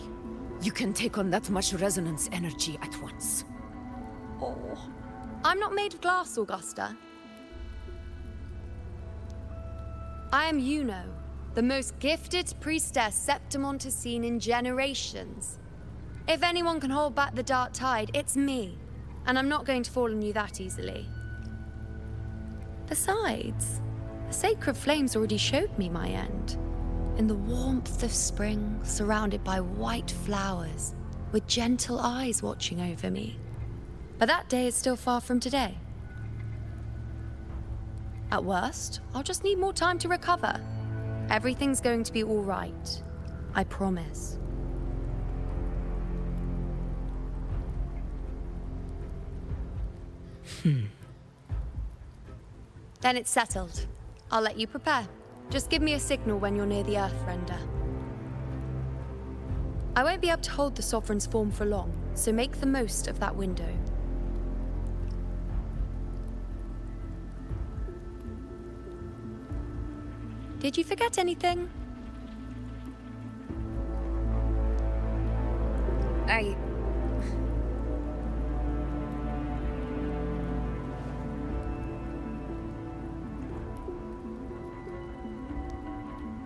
you can take on that much resonance energy at once. Oh. I'm not made of glass, Augusta. I am Iuno, the most gifted priestess Septimont has seen in generations. If anyone can hold back the dark tide, it's me. And I'm not going to fall on you that easily. Besides, the sacred flames already showed me my end. In the warmth of spring, surrounded by white flowers, with gentle eyes watching over me. But that day is still far from today. At worst, I'll just need more time to recover. Everything's going to be all right. I promise. Then it's settled. I'll let you prepare. Just give me a signal when you're near the Earthrender. I won't be able to hold the Sovereign's form for long, so make the most of that window. Did you forget anything?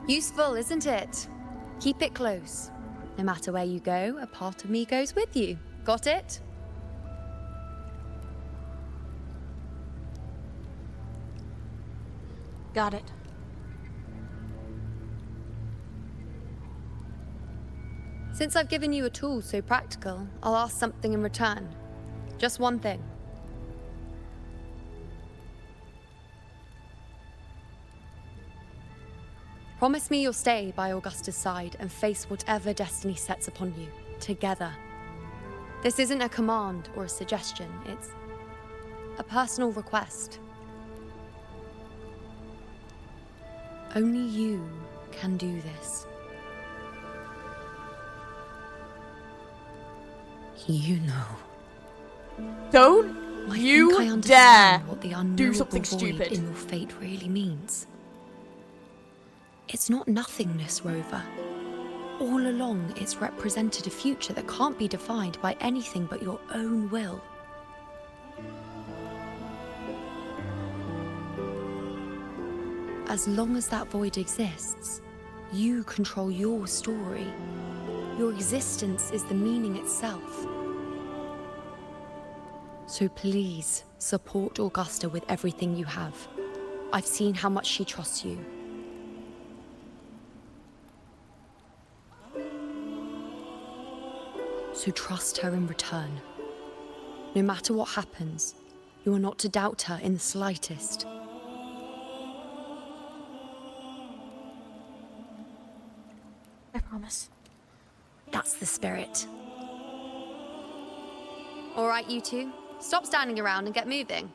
Useful, isn't it? Keep it close. No matter where you go, a part of me goes with you. Got it? Got it. Since I've given you a tool so practical, I'll ask something in return. Just one thing. Promise me you'll stay by Augusta's side and face whatever destiny sets upon you, together. This isn't a command or a suggestion, it's a personal request. Only you can do this. You know. Don't I you think I dare understand what the do unknowable something void stupid. in your fate really means. It's not nothingness, Rover. All along, it's represented a future that can't be defined by anything but your own will. As long as that void exists, you control your story. Your existence is the meaning itself. So please, support Augusta with everything you have. I've seen how much she trusts you. So trust her in return. No matter what happens, you are not to doubt her in the slightest. I promise. That's the spirit. All right, you two. Stop standing around and get moving.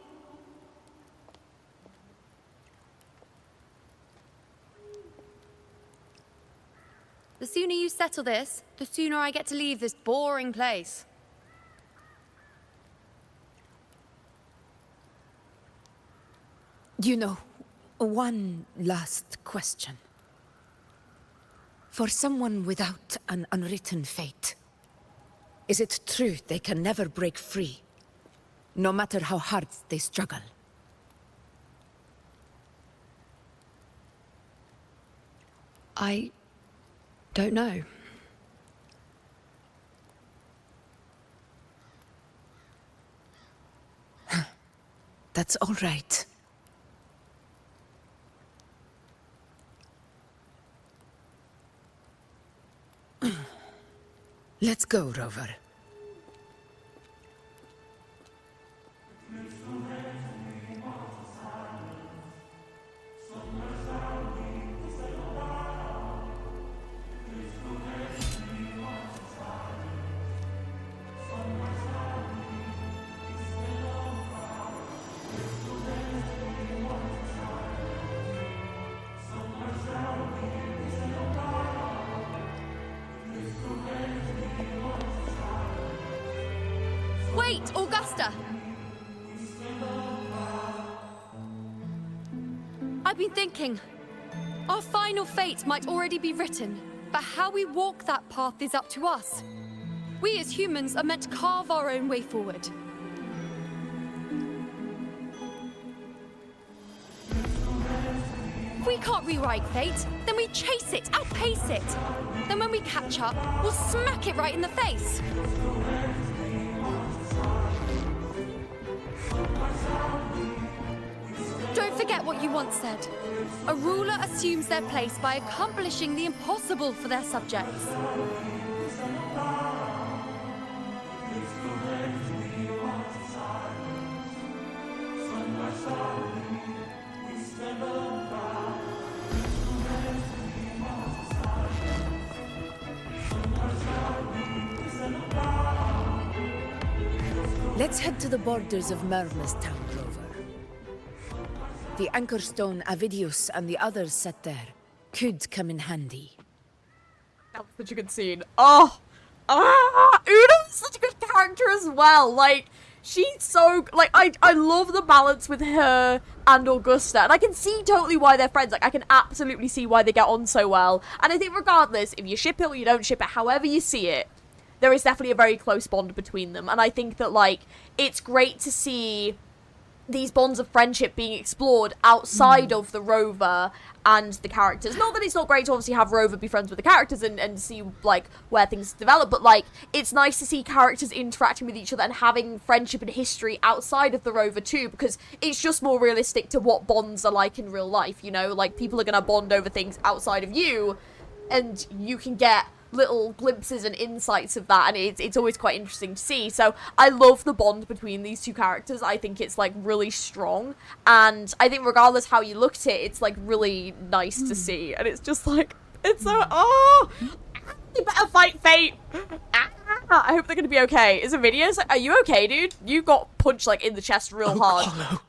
The sooner you settle this, the sooner I get to leave this boring place. You know, one last question. For someone without an unwritten fate, is it true they can never break free, no matter how hard they struggle? I don't know. That's all right. Let's go, Rover. Wait, Augusta! I've been thinking. Our final fate might already be written, but how we walk that path is up to us. We as humans are meant to carve our own way forward. If we can't rewrite fate, then we chase it, outpace it. Then when we catch up, we'll smack it right in the face. Don't forget what you once said. A ruler assumes their place by accomplishing the impossible for their subjects. Let's head to the borders of Merma's town, Rover. The anchor stone Avidius and the others set there could come in handy. That was such a good scene. Oh! Uno's such a good character as well. Like, she's so... Like, I love the balance with her and Augusta. And I can see totally why they're friends. Like, I can absolutely see why they get on so well. And I think regardless, if you ship it or you don't ship it, however you see it, there is definitely a very close bond between them. And I think that, like, it's great to see these bonds of friendship being explored outside of the Rover and the characters. Not that it's not great to obviously have Rover be friends with the characters and see, like, where things develop, but, like, it's nice to see characters interacting with each other and having friendship and history outside of the Rover too, because it's just more realistic to what bonds are like in real life, you know? Like, people are gonna bond over things outside of you, and you can get little glimpses and insights of that, and it's always quite interesting to see. So I love the bond between these two characters. I think it's like really strong, and I think regardless how you look at it, it's like really nice to see, and it's just like, it's so, oh, you better fight fate. I hope they're gonna be okay. Is Avidius, are you okay, dude? You got punched like in the chest real hard. Carlo,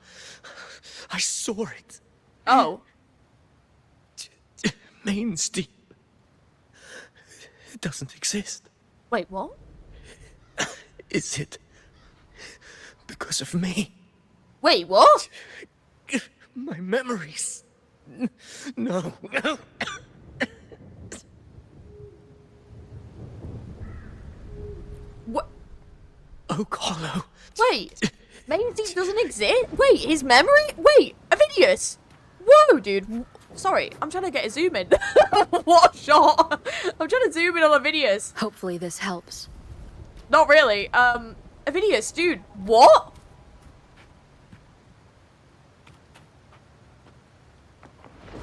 I saw it. Oh. Main's deep. It doesn't exist. Wait, what? Is it because of me? Wait, what? My memories. No. What? Oh, Carlo. Wait, Mainsdeep doesn't exist? Wait, his memory? Wait, Avidius. Whoa, dude. Sorry, I'm trying to get a zoom in. What a shot. I'm trying to zoom in on Avidius. Hopefully this helps. Not really. Avidius, dude, what?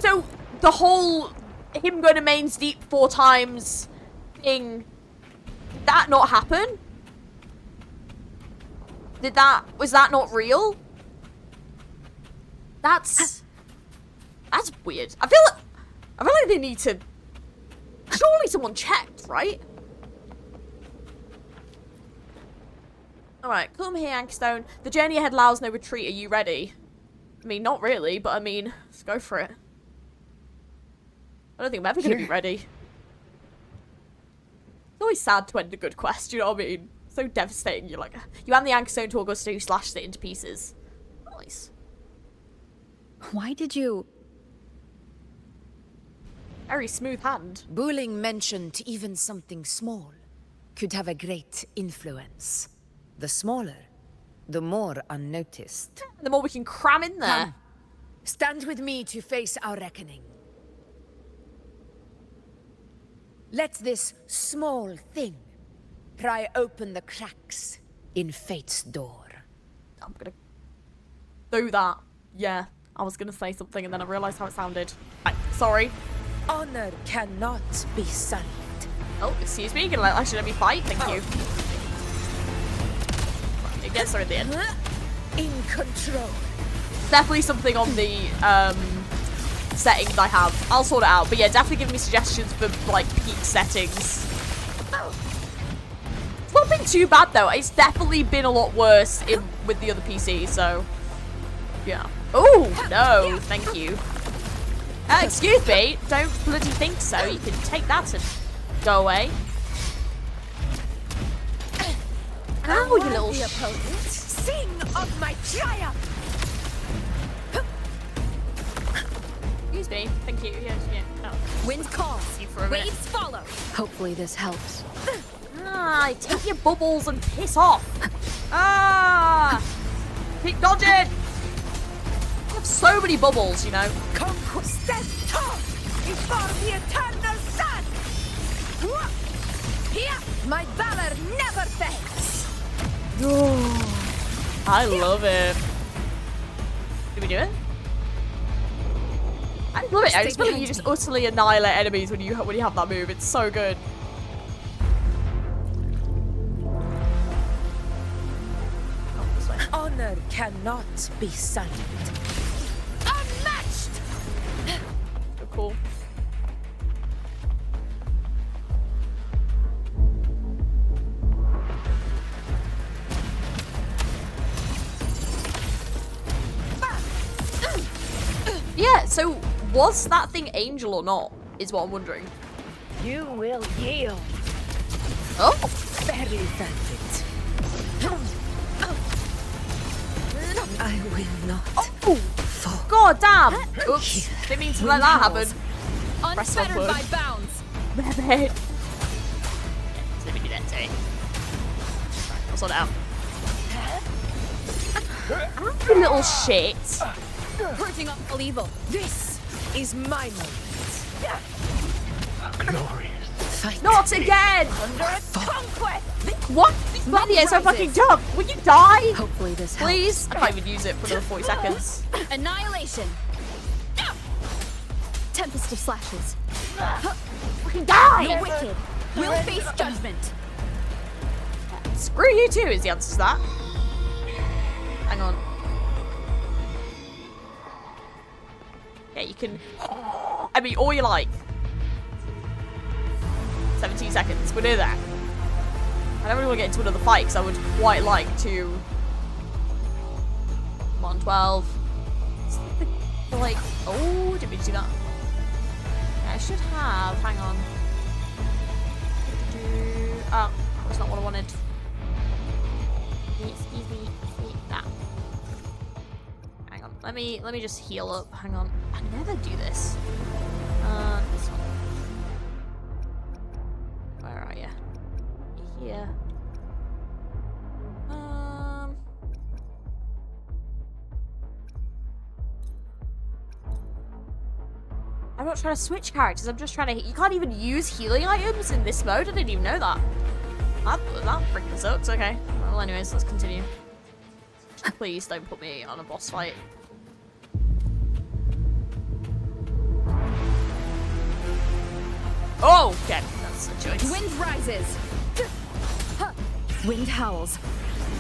So, the whole him going to Main's Deep 4 times thing, did that not happen? Was that not real? That's weird. I feel like they need to... Surely someone checked, right? Alright, come here, Anchorstone. The journey ahead allows no retreat. Are you ready? I mean, not really, but I mean, let's go for it. I don't think I'm ever going to be ready. It's always sad to end a good quest, you know what I mean? So devastating. You're like, you hand the Anchorstone to Augusta, who slashes it into pieces. Nice. Why did you... Very smooth hand. Booling mentioned even something small could have a great influence. The smaller, the more unnoticed. The more we can cram in there. Come. Stand with me to face our reckoning. Let this small thing pry open the cracks in fate's door. I'm gonna do that. Yeah, I was gonna say something and then I realised how it sounded. Right, sorry. Honor cannot be sullied. Oh, excuse me. Gonna let me fight. Thank you. Right, it gets her in the end. In control. Definitely something on the settings I have. I'll sort it out. But yeah, definitely give me suggestions for like peak settings. It's not been too bad though. It's definitely been a lot worse with the other PC. So yeah. Oh no, thank you. Excuse me, don't bloody think so. You can take that and go away. Ow, you little opponent. Sing of my triumph. Excuse me. Thank you. Yes, yeah. Oh. Wind calls. You for a minute. Waves follow. Hopefully this helps. Ah, take your bubbles and piss off. Ah! Keep dodging. You have so many bubbles, you know. Conquest tall before the eternal sun. Here, my valor never fails. I love it. Did we do it? I love it. I just feel like you just utterly annihilate enemies when you have that move. It's so good. Honor cannot be silent. Unmatched. So cool. Yeah, so was that thing angel or not, is what I'm wondering. You will yield. Oh! Very perfect. I will not. Oh! God damn! Oops. Didn't mean to let that happen. Unfettered by bounds. Rabbit. Let me do that, sorry. Right, I'll sort it out. You little shit. Purging all evil. This is my moment. Glorious. Fight. Not again! Under a conquest. What? This bloody is so fucking dumb. Will you die? Hopefully this helps. Please? I can't even use it for another 40 seconds. Annihilation. Tempest of slashes. Fucking die! The wicked will face judgment. Screw you too is the answer to that. Hang on. Yeah, you can... I mean, all you like. 17 seconds. We'll do that. I don't really want to get into another fight because I would quite like to... Come on, 12. Like... Oh, didn't mean to do that. Yeah, I should have... Hang on. Oh, that's not what I wanted. Excuse me. That. Hang on. Let me just heal up. Hang on. I never do this. This one. Where are you? You're here. I'm not trying to switch characters. I'm just trying to. You can't even use healing items in this mode. I didn't even know that. That freaking sucks. Okay. Well, anyways, let's continue. Please don't put me on a boss fight. Oh, okay. That's a choice. Wind rises. Wind howls.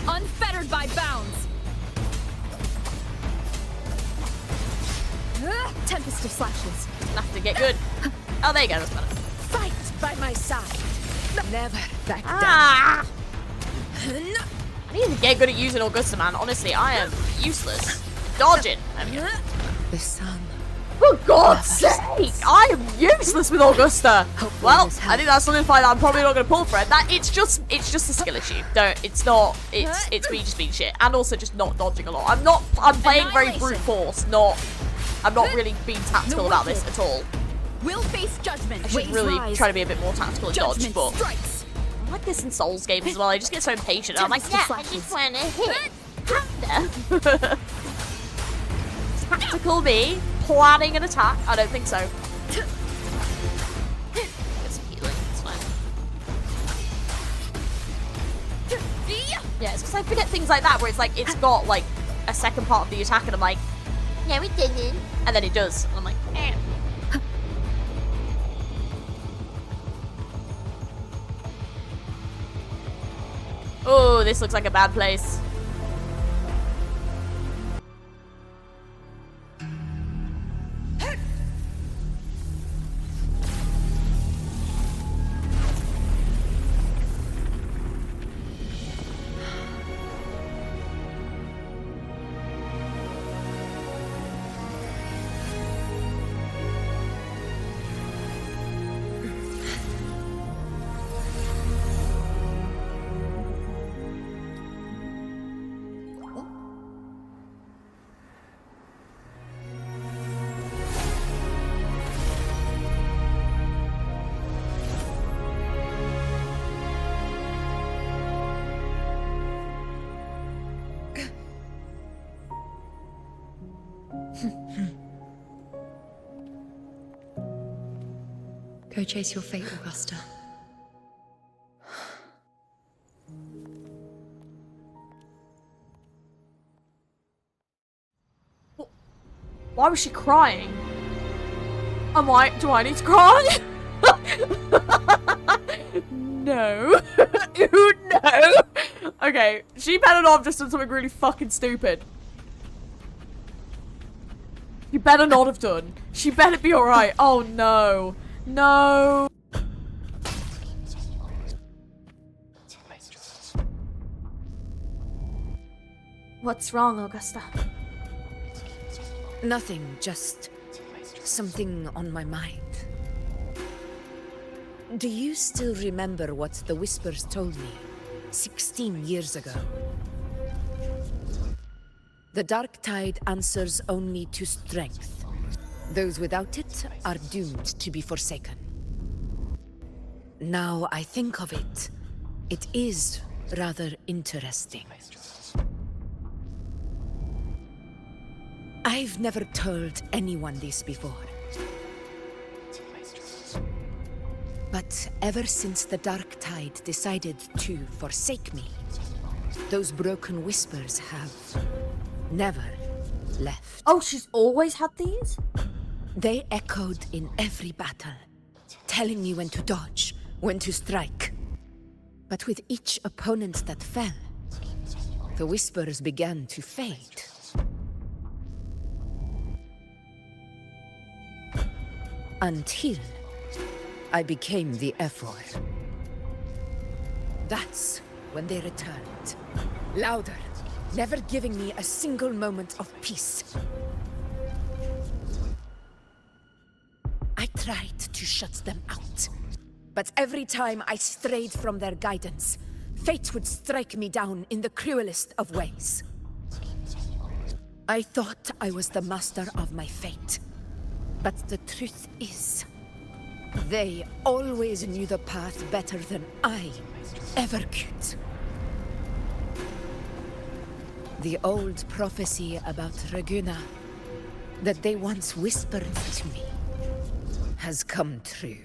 Unfettered by bounds. Tempest of slashes. Have to get good. Oh, there you go. That's better. Fight by my side. Never back Ah! I need to get good at using Augusta, man. Honestly, I am useless. Dodging. The sun. For God's sake! I am useless with Augusta. Well, I think that's something that I'm probably not going to pull for it. That it's just a skill issue. It's me just being shit, and also just not dodging a lot. I'm playing very brute force. I'm not really being tactical about this at all. Will face judgment. I should really try to be a bit more tactical and dodge, but I like this in Souls games as well. I just get so impatient. I'm like, yeah, I just want to hit. Kinda. Tactical me planning an attack? I don't think so. Get some healing. It's fine. Yeah, it's because I forget things like that where it's like it's got like a second part of the attack, and I'm like, yeah, we didn't, and then it does, and I'm like, eh. Oh, this looks like a bad place. Go chase your fate, Augusta. Why was she crying? Do I need to cry? No. Ooh, no. Okay, she better not have just done something really fucking stupid. You better not have done. She better be alright. Oh no. No. What's wrong, Augusta? Nothing, just something on my mind. Do you still remember what the Whispers told me 16 years ago? The dark tide answers only to strength. Those without it are doomed to be forsaken. Now I think of it, it is rather interesting. I've never told anyone this before. But ever since the dark tide decided to forsake me, those broken whispers have never left. Oh, she's always had these? They echoed in every battle, telling me when to dodge, when to strike. But with each opponent that fell, the whispers began to fade. Until I became the F4. That's when they returned. Louder, never giving me a single moment of peace. I tried to shut them out, but every time I strayed from their guidance, fate would strike me down in the cruelest of ways. I thought I was the master of my fate, but the truth is, they always knew the path better than I ever could. The old prophecy about Raguna that they once whispered to me has come true.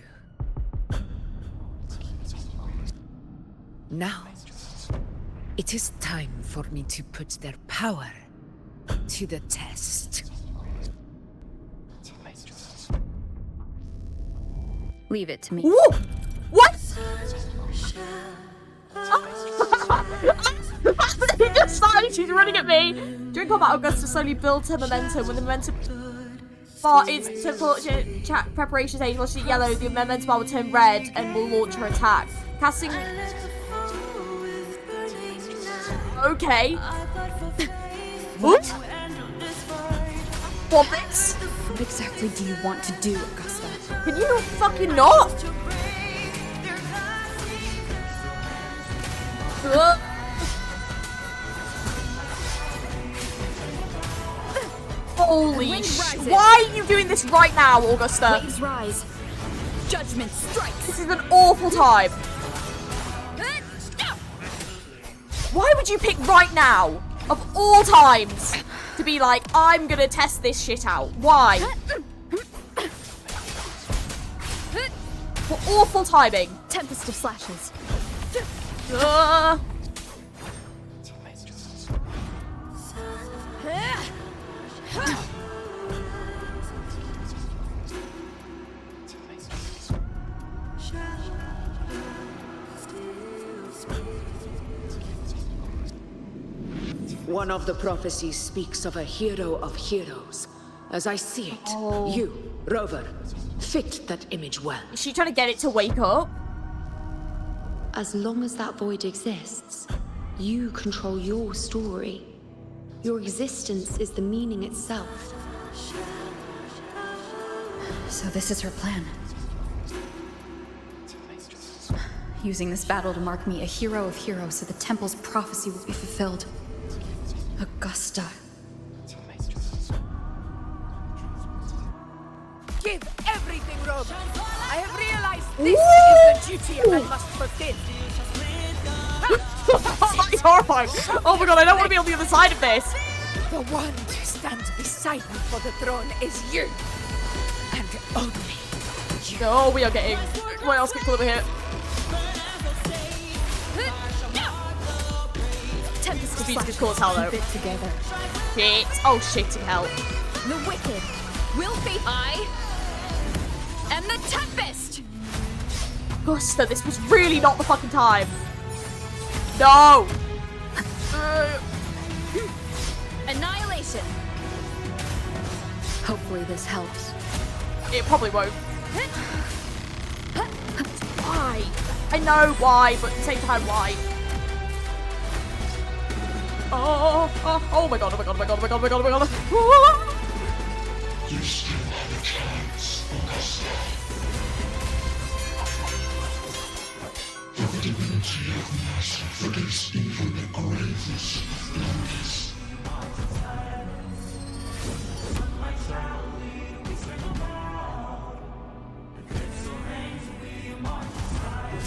Now, it is time for me to put their power to the test. Leave it to me. Woo! What? He just started, she's running at me. During combat, Augusta slowly builds her momentum. When the momentum bar is to chat preparation stage, watch it yellow, the momentum bar will turn red and will launch her attack. Casting. Okay. What? What this? What exactly do you want to do, Augusta? Can you fucking not? Holy shit. Why are you doing this right now, Augusta? Waves rise. Judgment strikes. This is an awful time. Why would you pick right now, of all times, to be like, I'm gonna test this shit out? Why? What awful timing. Tempest of slashes. One of the prophecies speaks of a hero of heroes. As I see it, you, Rover, fit that image well. Is she trying to get it to wake up? As long as that void exists, you control your story. Your existence is the meaning itself. So this is her plan. Using this battle to mark me a hero of heroes so the temple's prophecy will be fulfilled. Augusta. Give everything, Rover. I have realized this is the duty I must fulfill. That's horrifying. Oh my god, I don't want to be on the other side of this. The one to stand beside me for the throne is you. And only Oh, we are getting... What else can over here? Tempest Defeat slash, his cause, hello. keep it together. Shit. Oh, shitting hell. The wicked will be I am the Tempest! Augusta, this was really not the fucking time. No! Annihilation! Hopefully this helps. It probably won't. Why? I know why, but at the same time, why? Oh my god, oh my god, oh my god, oh my god, oh my god, oh my god. You still have a chance, Augusta. The divinity of mercy forgives even the gravest of blunders.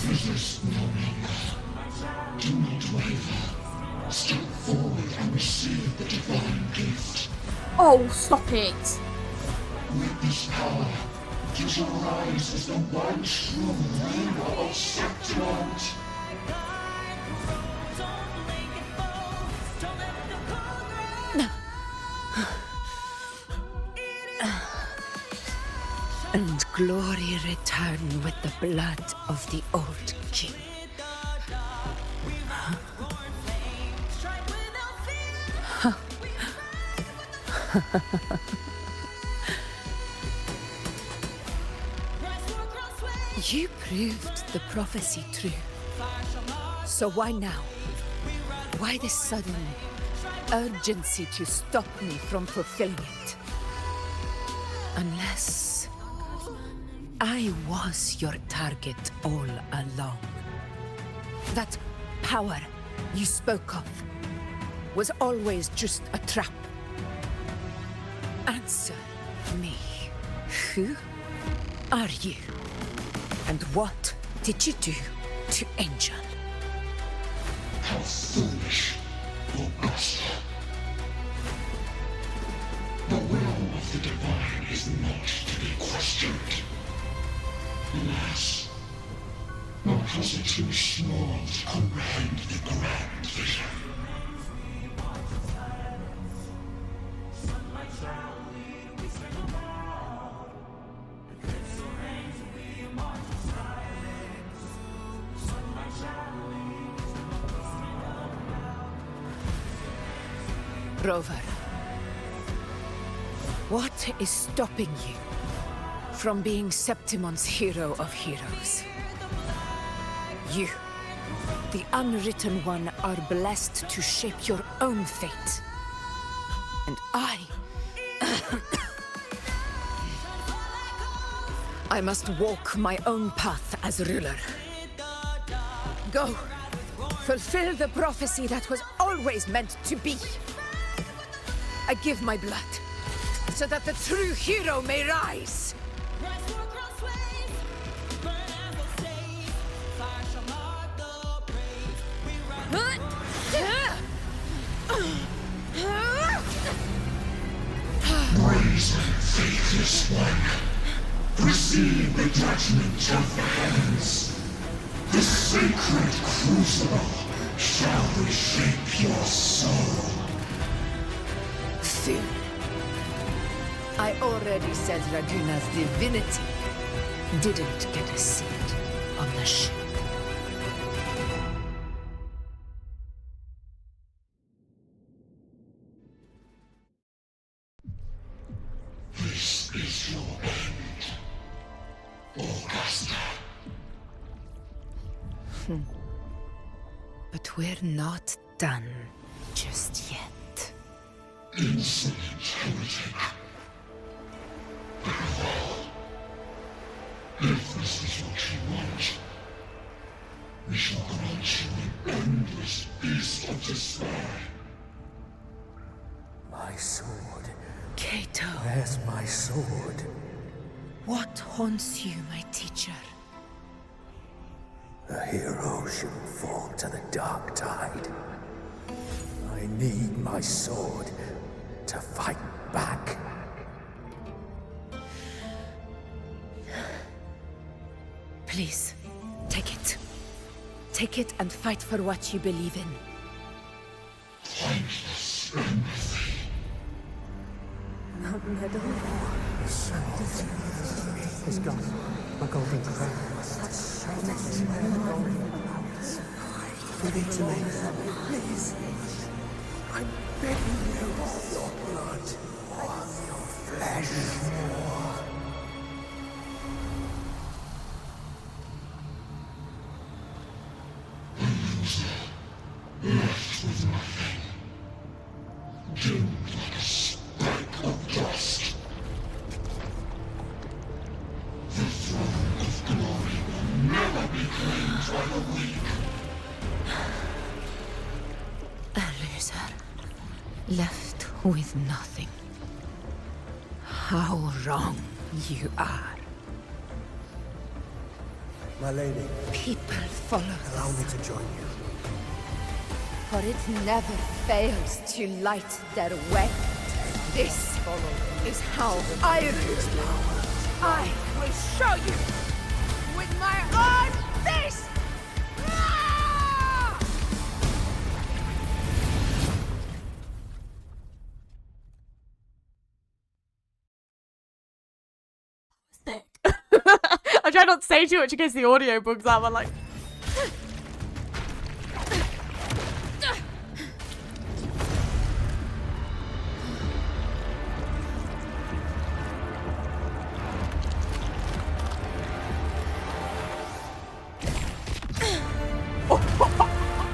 Resist no longer. Do not waver. Step forward and receive the divine gift. Oh, stop it. With this power, you shall rise as the one true ruler of Septimont. And glory return with the blood of the old king. You proved the prophecy true. So why now? Why this sudden urgency to stop me from fulfilling it? Unless I was your target all along. That power you spoke of was always just a trap. Answer me. Who are you? And what did you do to Angel? How foolish, Augusta. The will of the divine is not to be questioned. Alas, one has it too small to comprehend the grand vision. Rover, what is stopping you from being Septimon's hero of heroes? You, the unwritten one, are blessed to shape your own fate. And I must walk my own path as ruler. Go, fulfill the prophecy that was always meant to be. I give my blood, so that the true hero may rise. Brazen, faithless one, receive the judgment of the heavens. The sacred crucible shall reshape your soul. Soon. I already said Raguna's divinity didn't get a seat on the ship. This is your end, Augusta. But we're not done just yet. Insolent heretic. Above all, if this is what you want, we shall grant you an endless beast of despair. My sword. Cato. Where's my sword? What haunts you, my teacher? A hero shouldn't fall to the dark tide. I need my sword to fight back. Please, take it. Take it and fight for what you believe in. Pointless empathy. That medal. It's gone. My golden crown. Give it to me. Please. I'm begging you. Your blood. Your flesh. Left with nothing. Doomed like a speck of dust. The throne of glory will never be claimed by the weak. A loser. Left with nothing. How wrong you are. My lady. People follow Allow us. me to join you. For it never fails to light their way. This is how I rule. I will show you with my own face! Ah! I try not to say too much in case the audio bugs out, but like...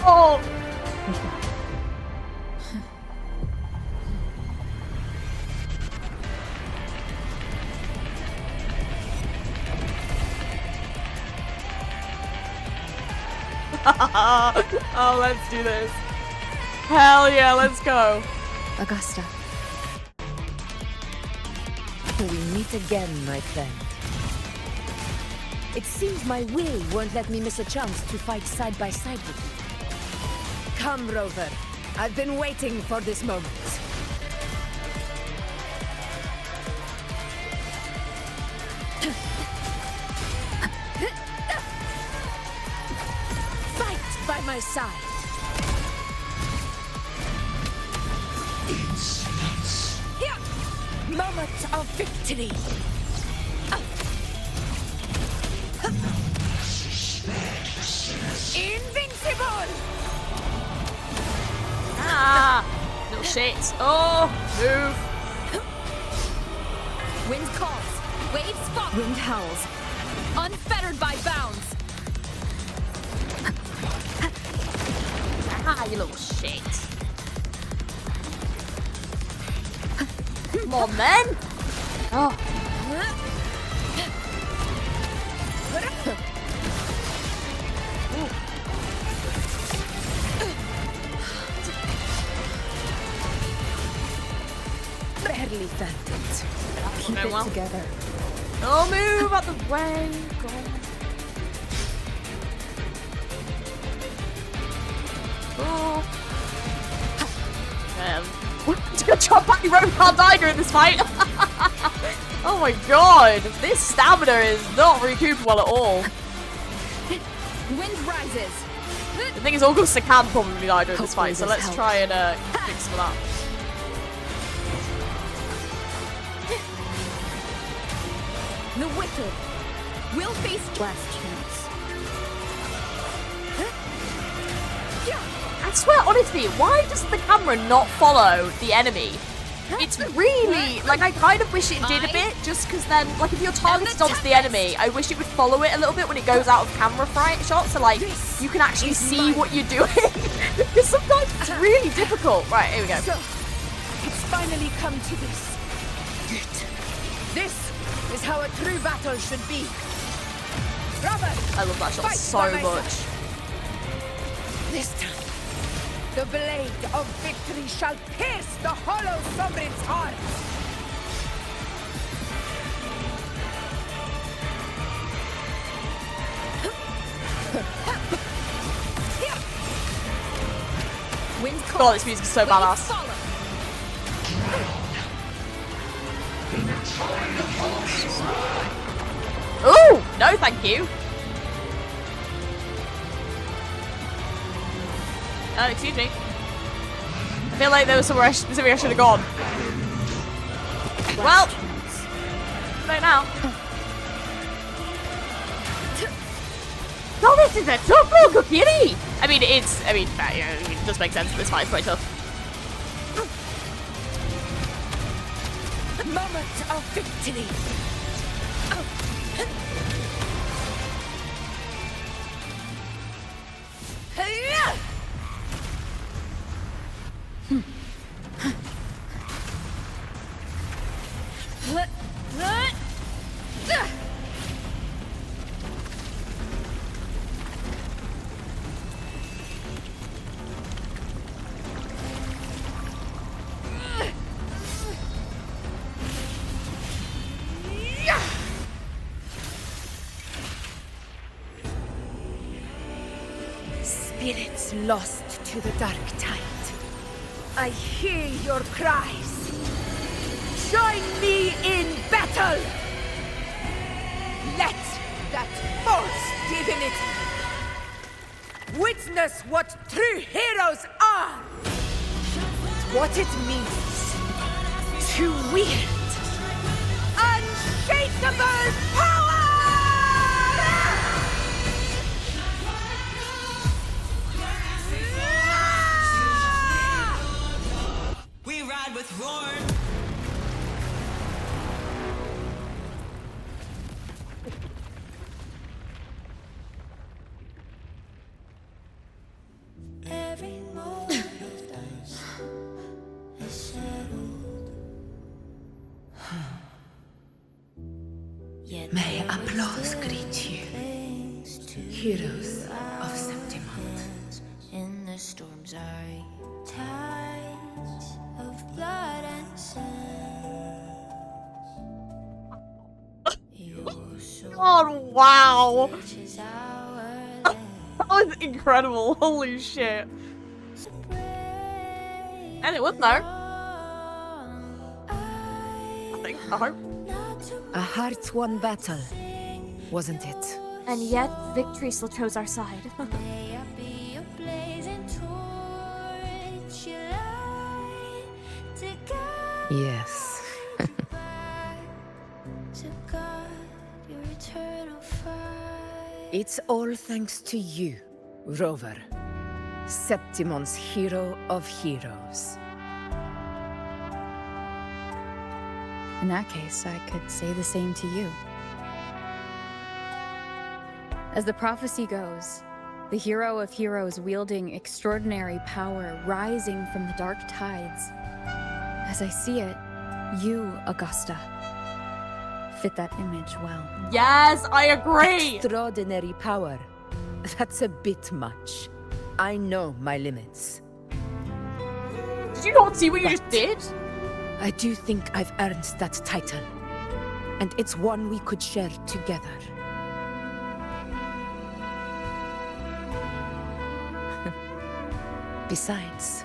Oh! Oh, let's do this. Hell yeah, let's go. Augusta. We meet again, my friend. It seems my will won't let me miss a chance to fight side by side with you. Come, Rover. I've been waiting for this moment. Fight by my side. Insolence. Here! Moment of victory. Invincible! Ah! Little shit. Oh! Move. Wind calls. Waves fall. Wind howls. Unfettered by bounds. Ah, you little shit. Come on, then. Oh. Barely felt it. Keep it together. Oh, move out the way. God. Oh. Good job, Patty Road can't die during this fight. Oh my god. This stamina is not recoupable at all. Wind rises. The thing is, Augusta can probably die during this fight, so let's try and fix for that. The wicked will face Last chance. I swear, honestly, why does the camera not follow the enemy? It's really, like, I kind of wish it did a bit, just because then, like, if you're targeted onto the enemy, I wish it would follow it a little bit when it goes out of camera shot, so, like, you can actually see what you're doing. Because sometimes it's really difficult. Right, here we go. So, it's finally come to this. This is how a true battle should be. Robert, I love that shot so much. This time, the blade of victory shall pierce the hollow sovereign's heart. Wind calls. God, this music is so badass. Ooh, no thank you. Excuse me. I feel like there was somewhere I should have gone. Well, right now. Oh, this is a tough little kitty. I mean, it does make sense. This fight is quite tough. Moment of victory. Spirits lost to the dark tide. I hear your cries. Join me in battle! Let that false divinity witness what true heroes are! What it means to wield unshakable power! We ride with roar. Every moment is settled. May applause greet you, heroes of Septimont. In the storms are tides of blood and sand. God, wow. Is our That was incredible. Holy shit. And it was no. I think. I hope. A hard-won battle, wasn't it? And yet, victory still chose our side. May I be a blazing torch, you light to guide Yes. to God, your eternal fire. It's all thanks to you, Rover, Septimon's hero of heroes. In that case, I could say the same to you. As the prophecy goes, the hero of heroes wielding extraordinary power rising from the dark tides. As I see it, you, Augusta, fit that image well. Yes, I agree. Extraordinary power. That's a bit much. I know my limits. Did you not see what you just did? I do think I've earned that title. And it's one we could share together. Besides,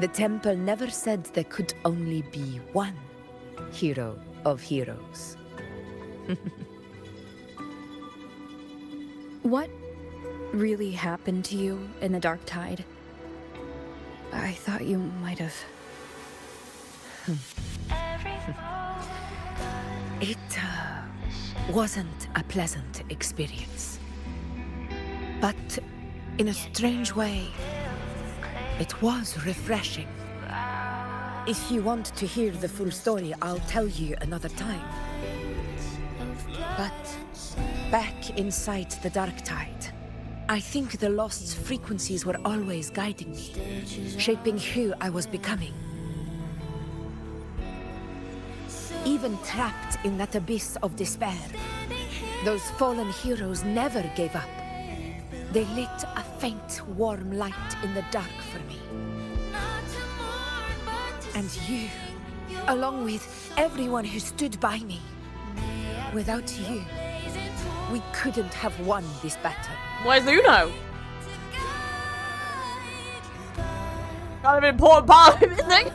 the temple never said there could only be one hero of heroes. What really happened to you in the dark tide? I thought you might have... It wasn't a pleasant experience. But in a strange way, it was refreshing. If you want to hear the full story, I'll tell you another time. But back inside the dark tide, I think the Lost's frequencies were always guiding me, shaping who I was becoming. Even trapped in that abyss of despair, those fallen heroes never gave up. They lit a faint, warm light in the dark for me. And you, along with everyone who stood by me. Without you, we couldn't have won this battle. Where's Uno? Kind of an important part of everything.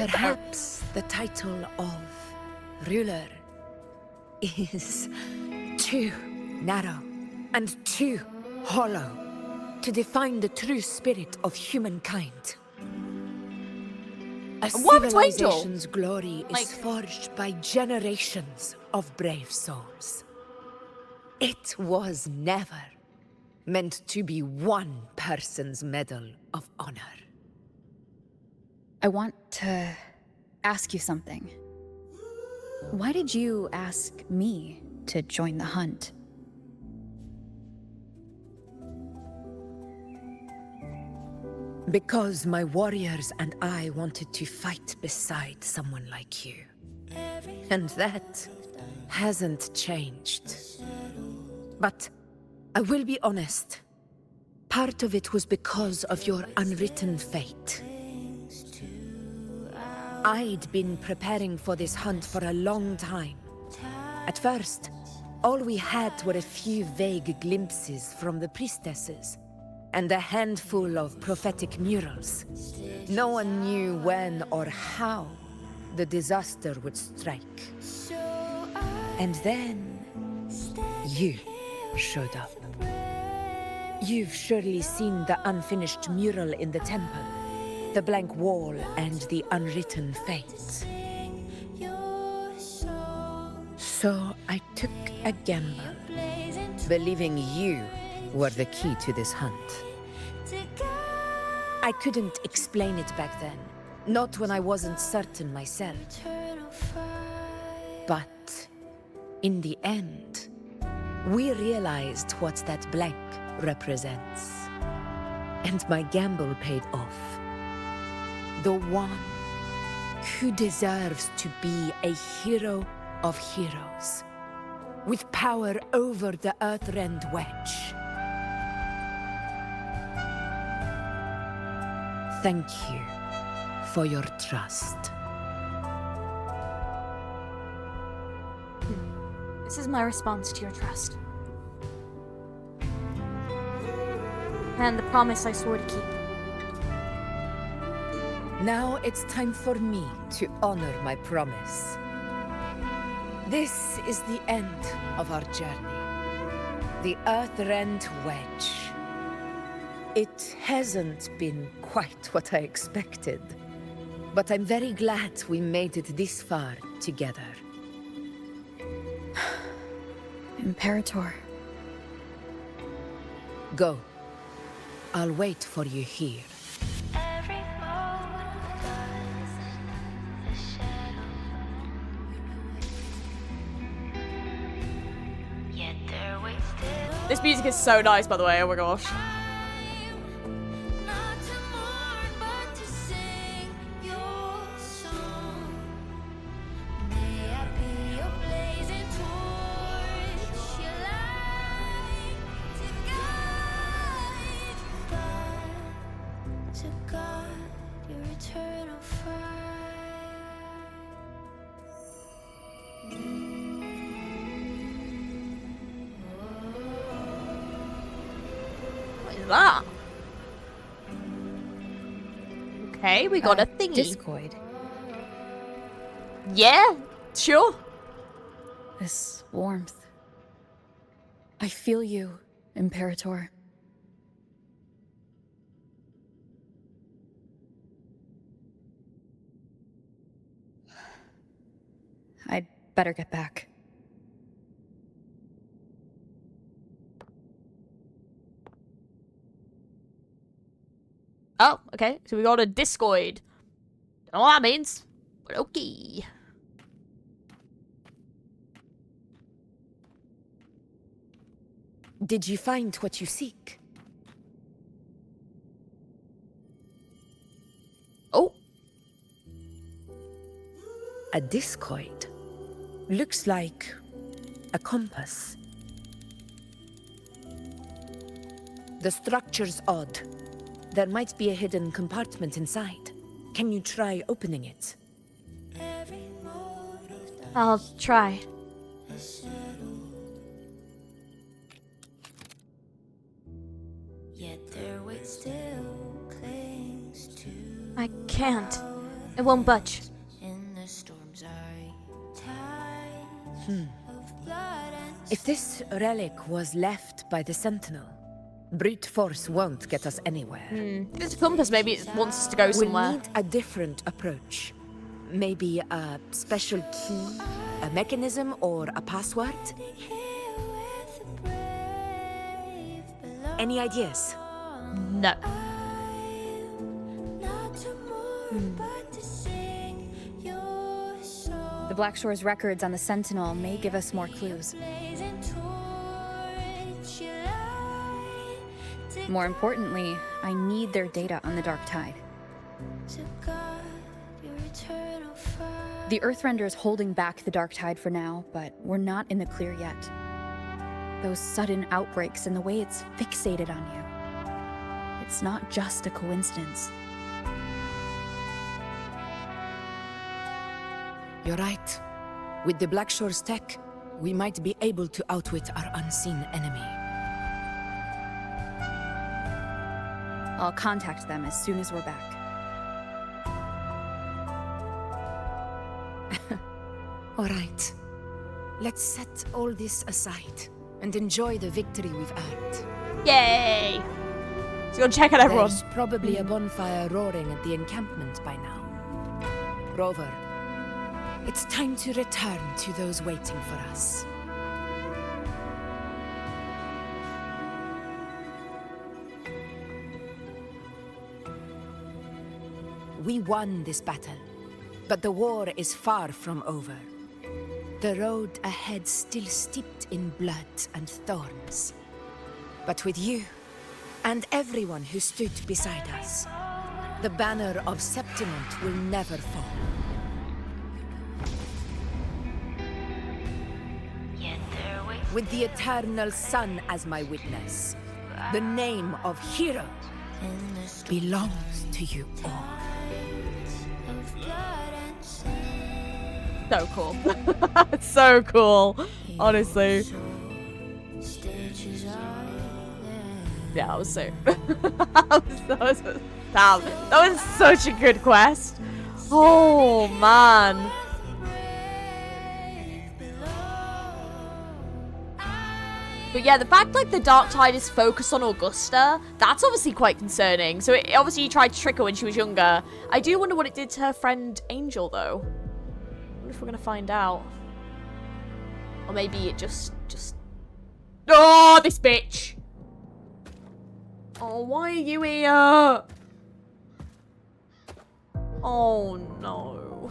Perhaps the title of ruler is too narrow and too hollow. to define the true spirit of humankind. A What happened to Angel? civilization's glory Like- is forged by generations of brave souls. It was never meant to be one person's medal of honor. I want to ask you something. Why did you ask me to join the hunt? Because my warriors and I wanted to fight beside someone like you. And that hasn't changed. But I will be honest. Part of it was because of your unwritten fate. I'd been preparing for this hunt for a long time. At first, all we had were a few vague glimpses from the priestesses, and a handful of prophetic murals. No one knew when or how the disaster would strike. And then, you showed up. You've surely seen the unfinished mural in the temple, the blank wall and the unwritten fate. So I took a gamble, believing you were the key to this hunt. I couldn't explain it back then, not when I wasn't certain myself. But in the end, we realized what that blank represents. And my gamble paid off. The one who deserves to be a hero of heroes, with power over the Earthrend Wedge. Thank you for your trust. This is my response to your trust. And the promise I swore to keep. Now it's time for me to honor my promise. This is the end of our journey. The Earthrend Wedge. It hasn't been quite what I expected, but I'm very glad we made it this far together. Imperator. Go. I'll wait for you here. This music is so nice, by the way. Oh my gosh. That? Okay, we got a thingy. Discoid. Yeah, sure. This warmth. I feel you, Imperator. I'd better get back. Oh, okay. So we got a discoid. Don't know what that means, but okay. Did you find what you seek? Oh. A discoid. Looks like a compass. The structure's odd. There might be a hidden compartment inside. Can you try opening it? I'll try. I can't. It won't budge. If this relic was left by the Sentinel, Brute force won't get us anywhere. If it's a compass, maybe it wants us to go somewhere. We need a different approach. Maybe a special key, a mechanism, or a password? Any ideas? No. The Black Shore's records on the Sentinel may give us more clues. More importantly, I need their data on the Dark Tide. The Earthrender's holding back the Dark Tide for now, but we're not in the clear yet. Those sudden outbreaks and the way it's fixated on you. It's not just a coincidence. You're right. With the Black Shore's tech, we might be able to outwit our unseen enemy. I'll contact them as soon as we're back. All right. Let's set all this aside and enjoy the victory we've earned. Yay! So you'll check out everyone. There's probably a bonfire roaring at the encampment by now. Rover, it's time to return to those waiting for us. We won this battle, but the war is far from over. The road ahead still steeped in blood and thorns. But with you, and everyone who stood beside us, the banner of Septiment will never fall. With the eternal sun as my witness, the name of hero belongs to you all. So cool. So cool. Honestly. Yeah, that was so... that was such a good quest. Oh, man. But yeah, the fact like the Dark Tide is focused on Augusta, that's obviously quite concerning. So it obviously tried to trick her when she was younger. I do wonder what it did to her friend Angel, though. I wonder if we're gonna find out. Or maybe it just... Oh, this bitch! Oh, why are you here? Oh, no.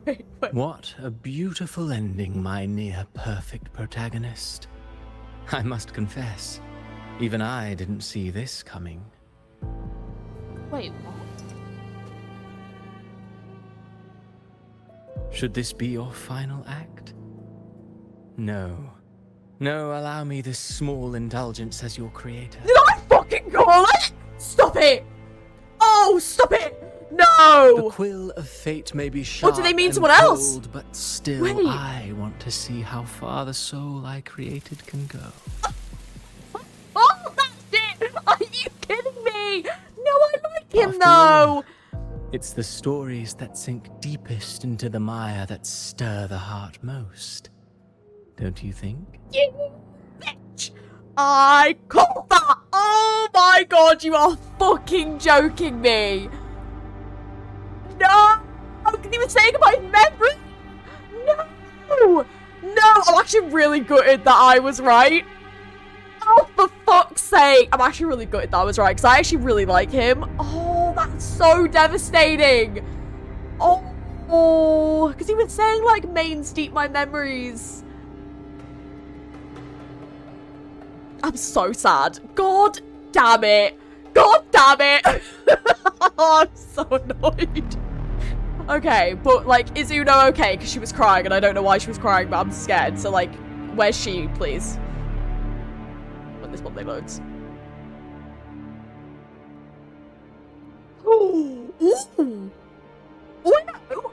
Wait. What a beautiful ending, my near-perfect protagonist. I must confess, even I didn't see this coming. Wait, what? Should this be your final act? No. No, allow me this small indulgence as your creator. Did I fucking call it? Stop it! Oh, stop it! No! The quill of fate may be sharp. What do they mean, and someone else? cold, but still, Wait. I want to see how far the soul I created can go. Oh, that's it! Are you kidding me? No, I like him After though! all, it's the stories that sink deepest into the mire that stir the heart most. Don't you think? You bitch! I called that! Oh my god, you are fucking joking me! No! Because he was saying about his memory? No! No! I'm actually really gutted that I was right. Oh, for fuck's sake! I'm actually really gutted that I was right, because I actually really like him. Oh, that's so devastating! Oh, because he was saying, like, mains deep my memories. I'm so sad. God damn it. God damn it. Oh, I'm so annoyed. Okay, but, like, is Uno okay? Because she was crying, and I don't know why she was crying, but I'm scared. So, like, where's she, please? When this one thing loads. Ooh. Ooh. Oh, no.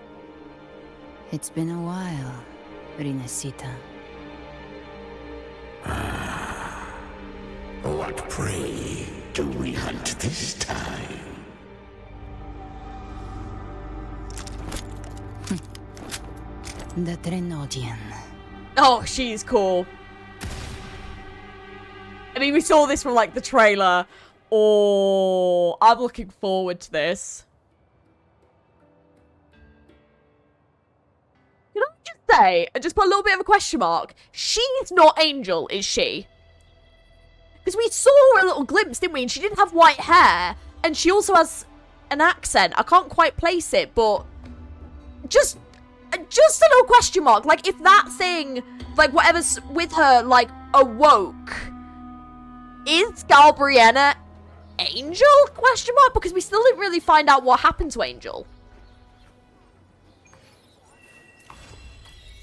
It's been a while, Rinasita. What prey do we hunt this time? The Trinodian. Oh, she's cool. I mean, we saw this from, like, the trailer. Oh, I'm looking forward to this. Can I just say, and just put a little bit of a question mark, she's not Angel, is she? Because we saw a little glimpse, didn't we? And she didn't have white hair. And she also has an accent. I can't quite place it, but just a little question mark. Like, if that thing, like, whatever's with her, like, awoke, is Galbrianna Angel? Question mark? Because we still didn't really find out what happened to Angel.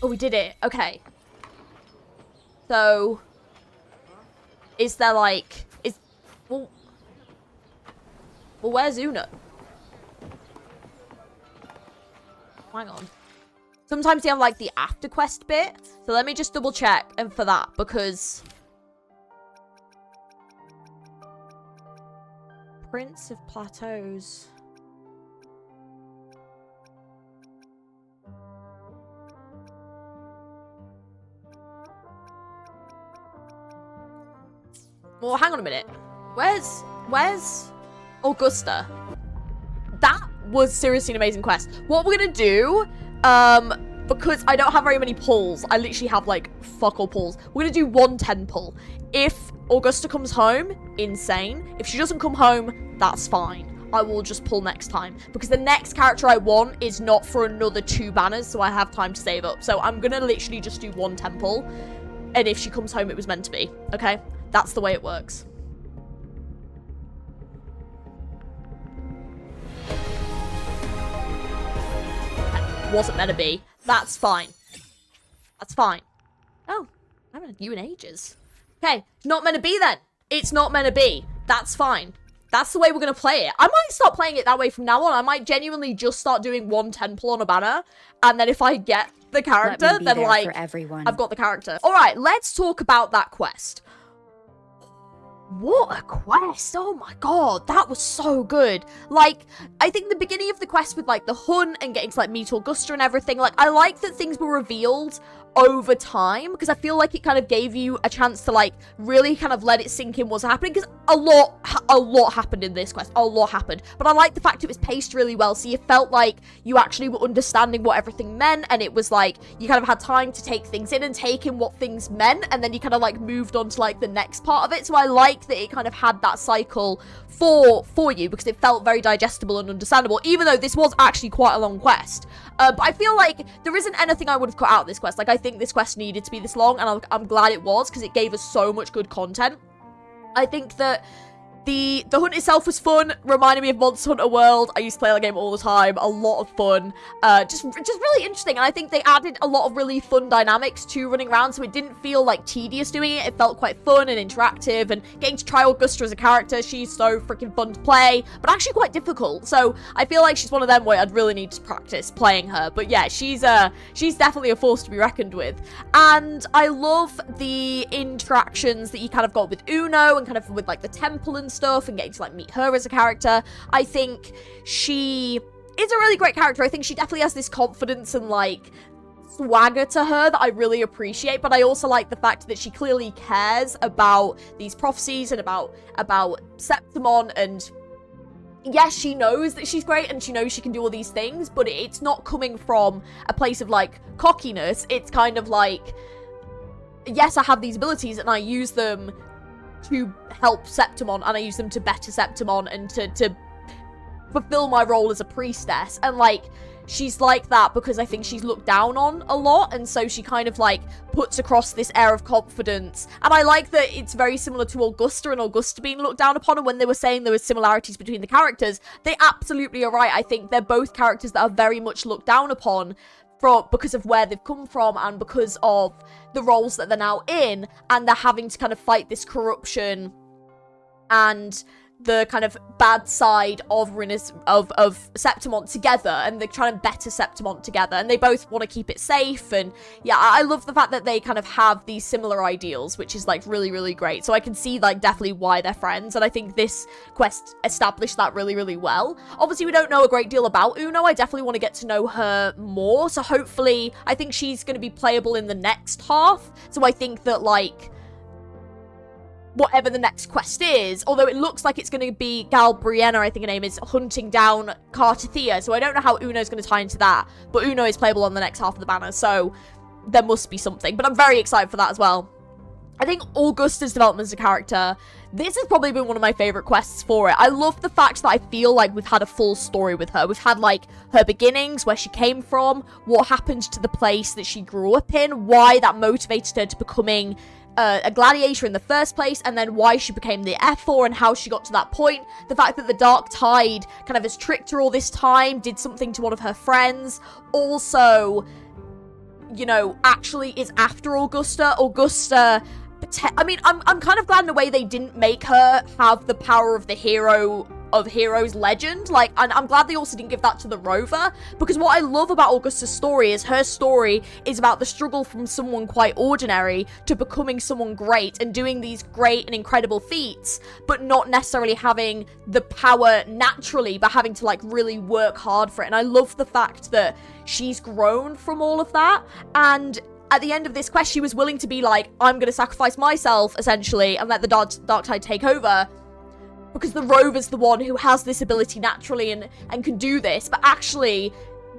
Oh, we did it. Okay. So, is there, like, well, where's Uno? Hang on. Sometimes they have, like, the after quest bit. So let me just double check and for that, because Prince of Plateaus. Well, hang on a minute. Where's Augusta? That was seriously an amazing quest. What we're gonna do, because I don't have very many pulls, I literally have like fuck all pulls. We're gonna do 110 pull. If Augusta comes home, insane. If she doesn't come home, that's fine. I will just pull next time. Because the next character I want is not for another 2 banners, so I have time to save up. So I'm gonna literally just do 110 pull. And if she comes home, it was meant to be. Okay? That's the way it works. Wasn't meant to be. That's fine. That's fine. Oh, I haven't had you in ages. Okay, not meant to be then. It's not meant to be. That's fine. That's the way we're going to play it. I might start playing it that way from now on. I might genuinely just start doing 110 pull on a banner. And then if I get the character, then like, I've got the character. All right, let's talk about that quest. What a quest. Oh my god, that was so good. Like, I think the beginning of the quest with like the hunt and getting to like meet Augusta and everything, like I like that things were revealed over time, because I feel like it kind of gave you a chance to like really kind of let it sink in what's happening, because a lot happened in this quest. A lot happened, but I like the fact it was paced really well, so you felt like you actually were understanding what everything meant, and it was like you kind of had time to take things in and take in what things meant, and then you kind of like moved on to like the next part of it. So I like that it kind of had that cycle for you, because it felt very digestible and understandable, even though this was actually quite a long quest. But I feel like there isn't anything I would have cut out of this quest. Like, I think this quest needed to be this long, and I'm glad it was, because it gave us so much good content. I think that the hunt itself was fun, reminded me of Monster Hunter World. I used to play that game all the time, a lot of fun, just really interesting, and I think they added a lot of really fun dynamics to running around, so it didn't feel like tedious doing it. It felt quite fun and interactive, and getting to try Augusta as a character, she's so freaking fun to play, but actually quite difficult, so I feel like she's one of them where I'd really need to practice playing her. But yeah, she's definitely a force to be reckoned with, and I love the interactions that you kind of got with Uno, and kind of with like the temple and stuff, and getting to like meet her as a character. I think she is a really great character. I think she definitely has this confidence and like swagger to her that I really appreciate, but I also like the fact that she clearly cares about these prophecies and about Septimon, and yes, she knows that she's great and she knows she can do all these things, but it's not coming from a place of like cockiness. It's kind of like, yes, I have these abilities and I use them to help Septimon, and I use them to better Septimon and to fulfill my role as a priestess. And like, she's like that because I think she's looked down on a lot, and so she kind of like puts across this air of confidence. And I like that it's very similar to Augusta and Augusta being looked down upon, and when they were saying there were similarities between the characters, they absolutely are right. I think they're both characters that are very much looked down upon because of where they've come from and because of the roles that they're now in, and they're having to kind of fight this corruption and the kind of bad side of Septimont together, and they're trying to better Septimont together, and they both want to keep it safe. And yeah, I love the fact that they kind of have these similar ideals, which is like really, really great. So I can see like definitely why they're friends, and I think this quest established that really, really well. Obviously we don't know a great deal about Uno. I definitely want to get to know her more, so hopefully I think she's going to be playable in the next half. So I think that like whatever the next quest is, although it looks like it's going to be Galbrienna, I think her name is, hunting down Cartethyia, so I don't know how Uno's going to tie into that, but Uno is playable on the next half of the banner, so there must be something, but I'm very excited for that as well. I think Augusta's development as a character, this has probably been one of my favourite quests for it. I love the fact that I feel like we've had a full story with her. We've had, like, her beginnings, where she came from, what happened to the place that she grew up in, why that motivated her to becoming a gladiator in the first place, and then why she became the F4 and how she got to that point. The fact that the Dark Tide kind of has tricked her all this time, did something to one of her friends. Also, you know, actually is after Augusta. Augusta, I mean, I'm kind of glad in a way they didn't make her have the power of the hero of Heroes legend. Like, and I'm glad they also didn't give that to the Rover, because what I love about Augusta's story is her story is about the struggle from someone quite ordinary to becoming someone great and doing these great and incredible feats, but not necessarily having the power naturally, but having to like really work hard for it. And I love the fact that she's grown from all of that, and at the end of this quest she was willing to be like, I'm gonna sacrifice myself essentially and let the Dark Tide take over, because the Rover's the one who has this ability naturally and can do this. But actually,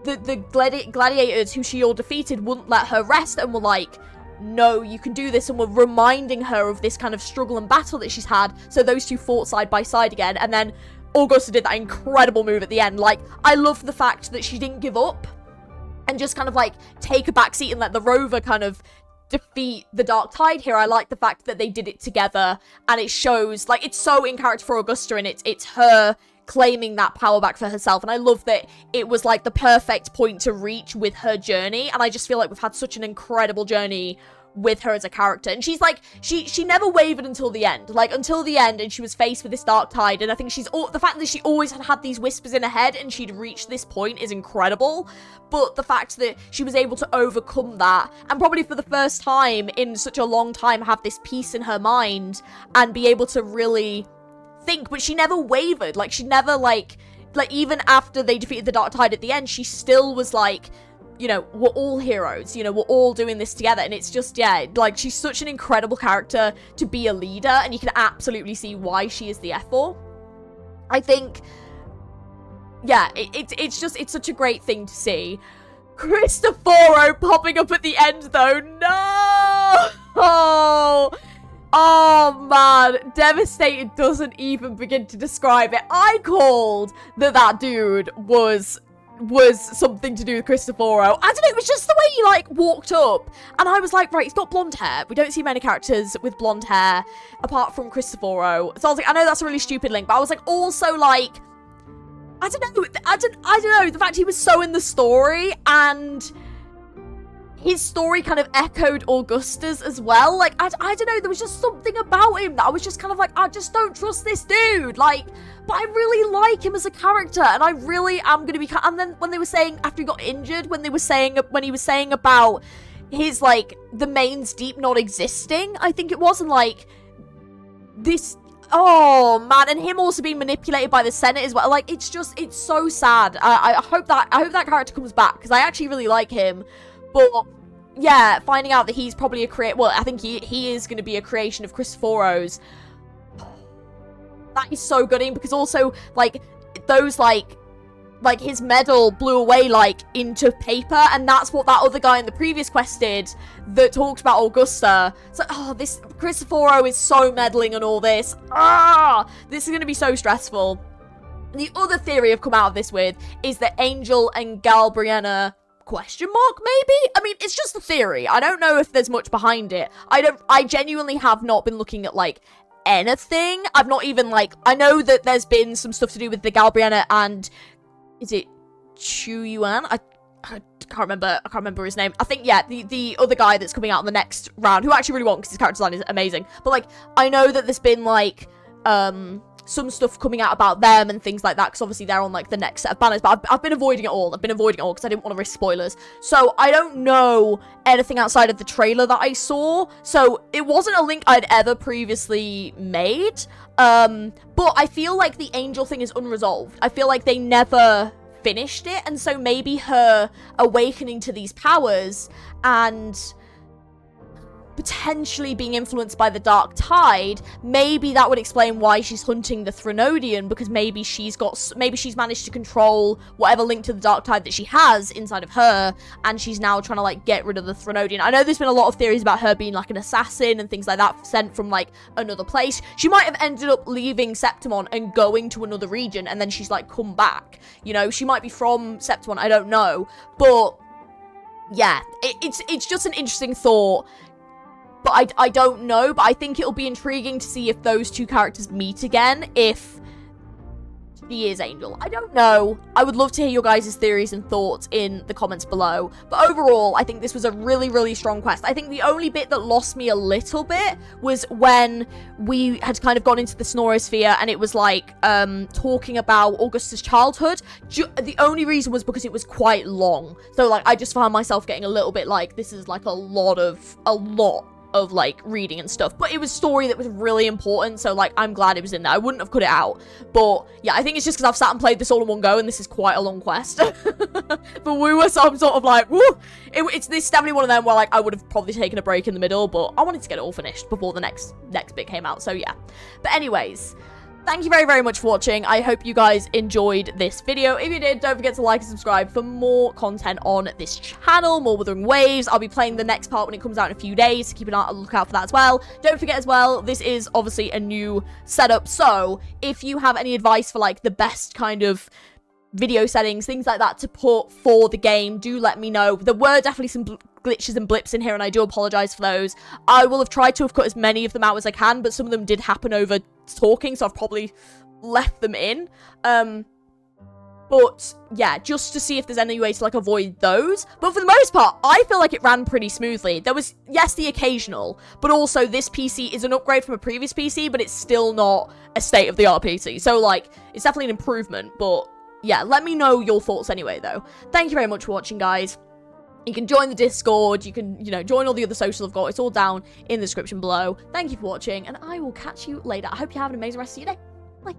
the gladiators who she all defeated wouldn't let her rest and were like, no, you can do this, and were reminding her of this kind of struggle and battle that she's had. So those two fought side by side again, and then Augusta did that incredible move at the end. Like, I love the fact that she didn't give up and just kind of like take a backseat and let the Rover kind of defeat the Dark Tide here. I like the fact that they did it together, and it shows, like, it's so in character for Augusta, and it's her claiming that power back for herself. And I love that it was like the perfect point to reach with her journey, and I just feel like we've had such an incredible journey with her as a character. And she's like, she never wavered until the end, and she was faced with this Dark Tide, and I think the fact that she always had these whispers in her head and she'd reached this point is incredible. But the fact that she was able to overcome that, and probably for the first time in such a long time have this peace in her mind and be able to really think, but she never wavered. Like, she never like even after they defeated the Dark Tide at the end, she still was like, you know, we're all heroes, you know, we're all doing this together. And it's just, yeah, like, she's such an incredible character to be a leader, and you can absolutely see why she is the F4. I think, yeah, it's such a great thing to see. Cristoforo popping up at the end, though. No! Oh, man. Devastated doesn't even begin to describe it. I called that dude was something to do with Cristoforo. I don't know, it was just the way he, like, walked up, and I was like, right, he's got blonde hair. We don't see many characters with blonde hair, apart from Cristoforo. So I was like, I know that's a really stupid link, but I was like, also, like, I don't know, the fact he was so in the story, and his story kind of echoed Augusta's as well. Like, I don't know, there was just something about him that I was just kind of like, I just don't trust this dude. Like, but I really like him as a character, and I really am going to be... And then when they were saying, after he got injured, when he was saying about his, like, the main's deep not existing, I think it was, and, like, this... Oh, man, and him also being manipulated by the Senate as well. Like, it's so sad. I hope that character comes back, because I actually really like him. But, yeah, finding out that he's probably I think he is going to be a creation of Cristoforo's. That is so gutting, because also, like, those, like, his medal blew away, like, into paper, and that's what that other guy in the previous quest did that talked about Augusta. So, this Cristoforo is so meddling on all this. This is going to be so stressful. And the other theory I've come out of this with is that Angel and Galbrienna... ? Maybe? I mean, it's just a theory. I don't know if there's much behind it. I genuinely have not been looking at, like, anything. I've not even, like, I know that there's been some stuff to do with the Galbrienna and, is it Chuyuan? I can't remember his name. I think, yeah, the other guy that's coming out in the next round, who I actually really want because his character design is amazing. But, like, I know that there's been, like, some stuff coming out about them and things like that, because obviously they're on, like, the next set of banners, but I've been avoiding it all. I've been avoiding it all because I didn't want to risk spoilers. So I don't know anything outside of the trailer that I saw, so it wasn't a link I'd ever previously made, but I feel like the angel thing is unresolved. I feel like they never finished it, and so maybe her awakening to these powers and potentially being influenced by the dark tide, maybe that would explain why she's hunting the Threnodian, because maybe she's managed to control whatever link to the dark tide that she has inside of her, and she's now trying to, like, get rid of the Threnodian. I know there's been a lot of theories about her being, like, an assassin and things like that, sent from, like, another place. She might have ended up leaving Septimon and going to another region, and then she's, like, come back. You know, she might be from Septimon, I don't know, but yeah, it's just an interesting thought. But I don't know, but I think it'll be intriguing to see if those two characters meet again, if she is Angel. I don't know. I would love to hear your guys' theories and thoughts in the comments below. But overall, I think this was a really, really strong quest. I think the only bit that lost me a little bit was when we had kind of gone into the Snorosphere and it was like talking about Augusta's childhood. The only reason was because it was quite long. So like I just found myself getting a little bit like, this is like a lot of like reading and stuff, but it was story that was really important, so like I'm glad it was in there. I wouldn't have cut it out, but yeah, I think it's just because I've sat and played this all in one go and this is quite a long quest for Wuwa, so I'm sort of like, woo, this is definitely one of them where like I would have probably taken a break in the middle, but I wanted to get it all finished before the next bit came out, so yeah. But anyways, thank you very, very much for watching. I hope you guys enjoyed this video. If you did, don't forget to like and subscribe for more content on this channel, more Wuthering Waves. I'll be playing the next part when it comes out in a few days, so keep an eye, look out for that as well. Don't forget as well, this is obviously a new setup, so if you have any advice for like the best kind of video settings, things like that to put for the game, do let me know. There were definitely some glitches and blips in here, and I do apologize for those. I will have tried to have cut as many of them out as I can, but some of them did happen over talking, so I've probably left them in. But yeah, just to see if there's any way to like avoid those. But for the most part, I feel like it ran pretty smoothly. There was, yes, the occasional, but also this PC is an upgrade from a previous PC, but it's still not a state-of-the-art PC. So like, it's definitely an improvement, but yeah, let me know your thoughts anyway, though. Thank you very much for watching, guys. You can join the Discord, you can, you know, join all the other socials I've got. It's all down in the description below. Thank you for watching, and I will catch you later. I hope you have an amazing rest of your day. Bye.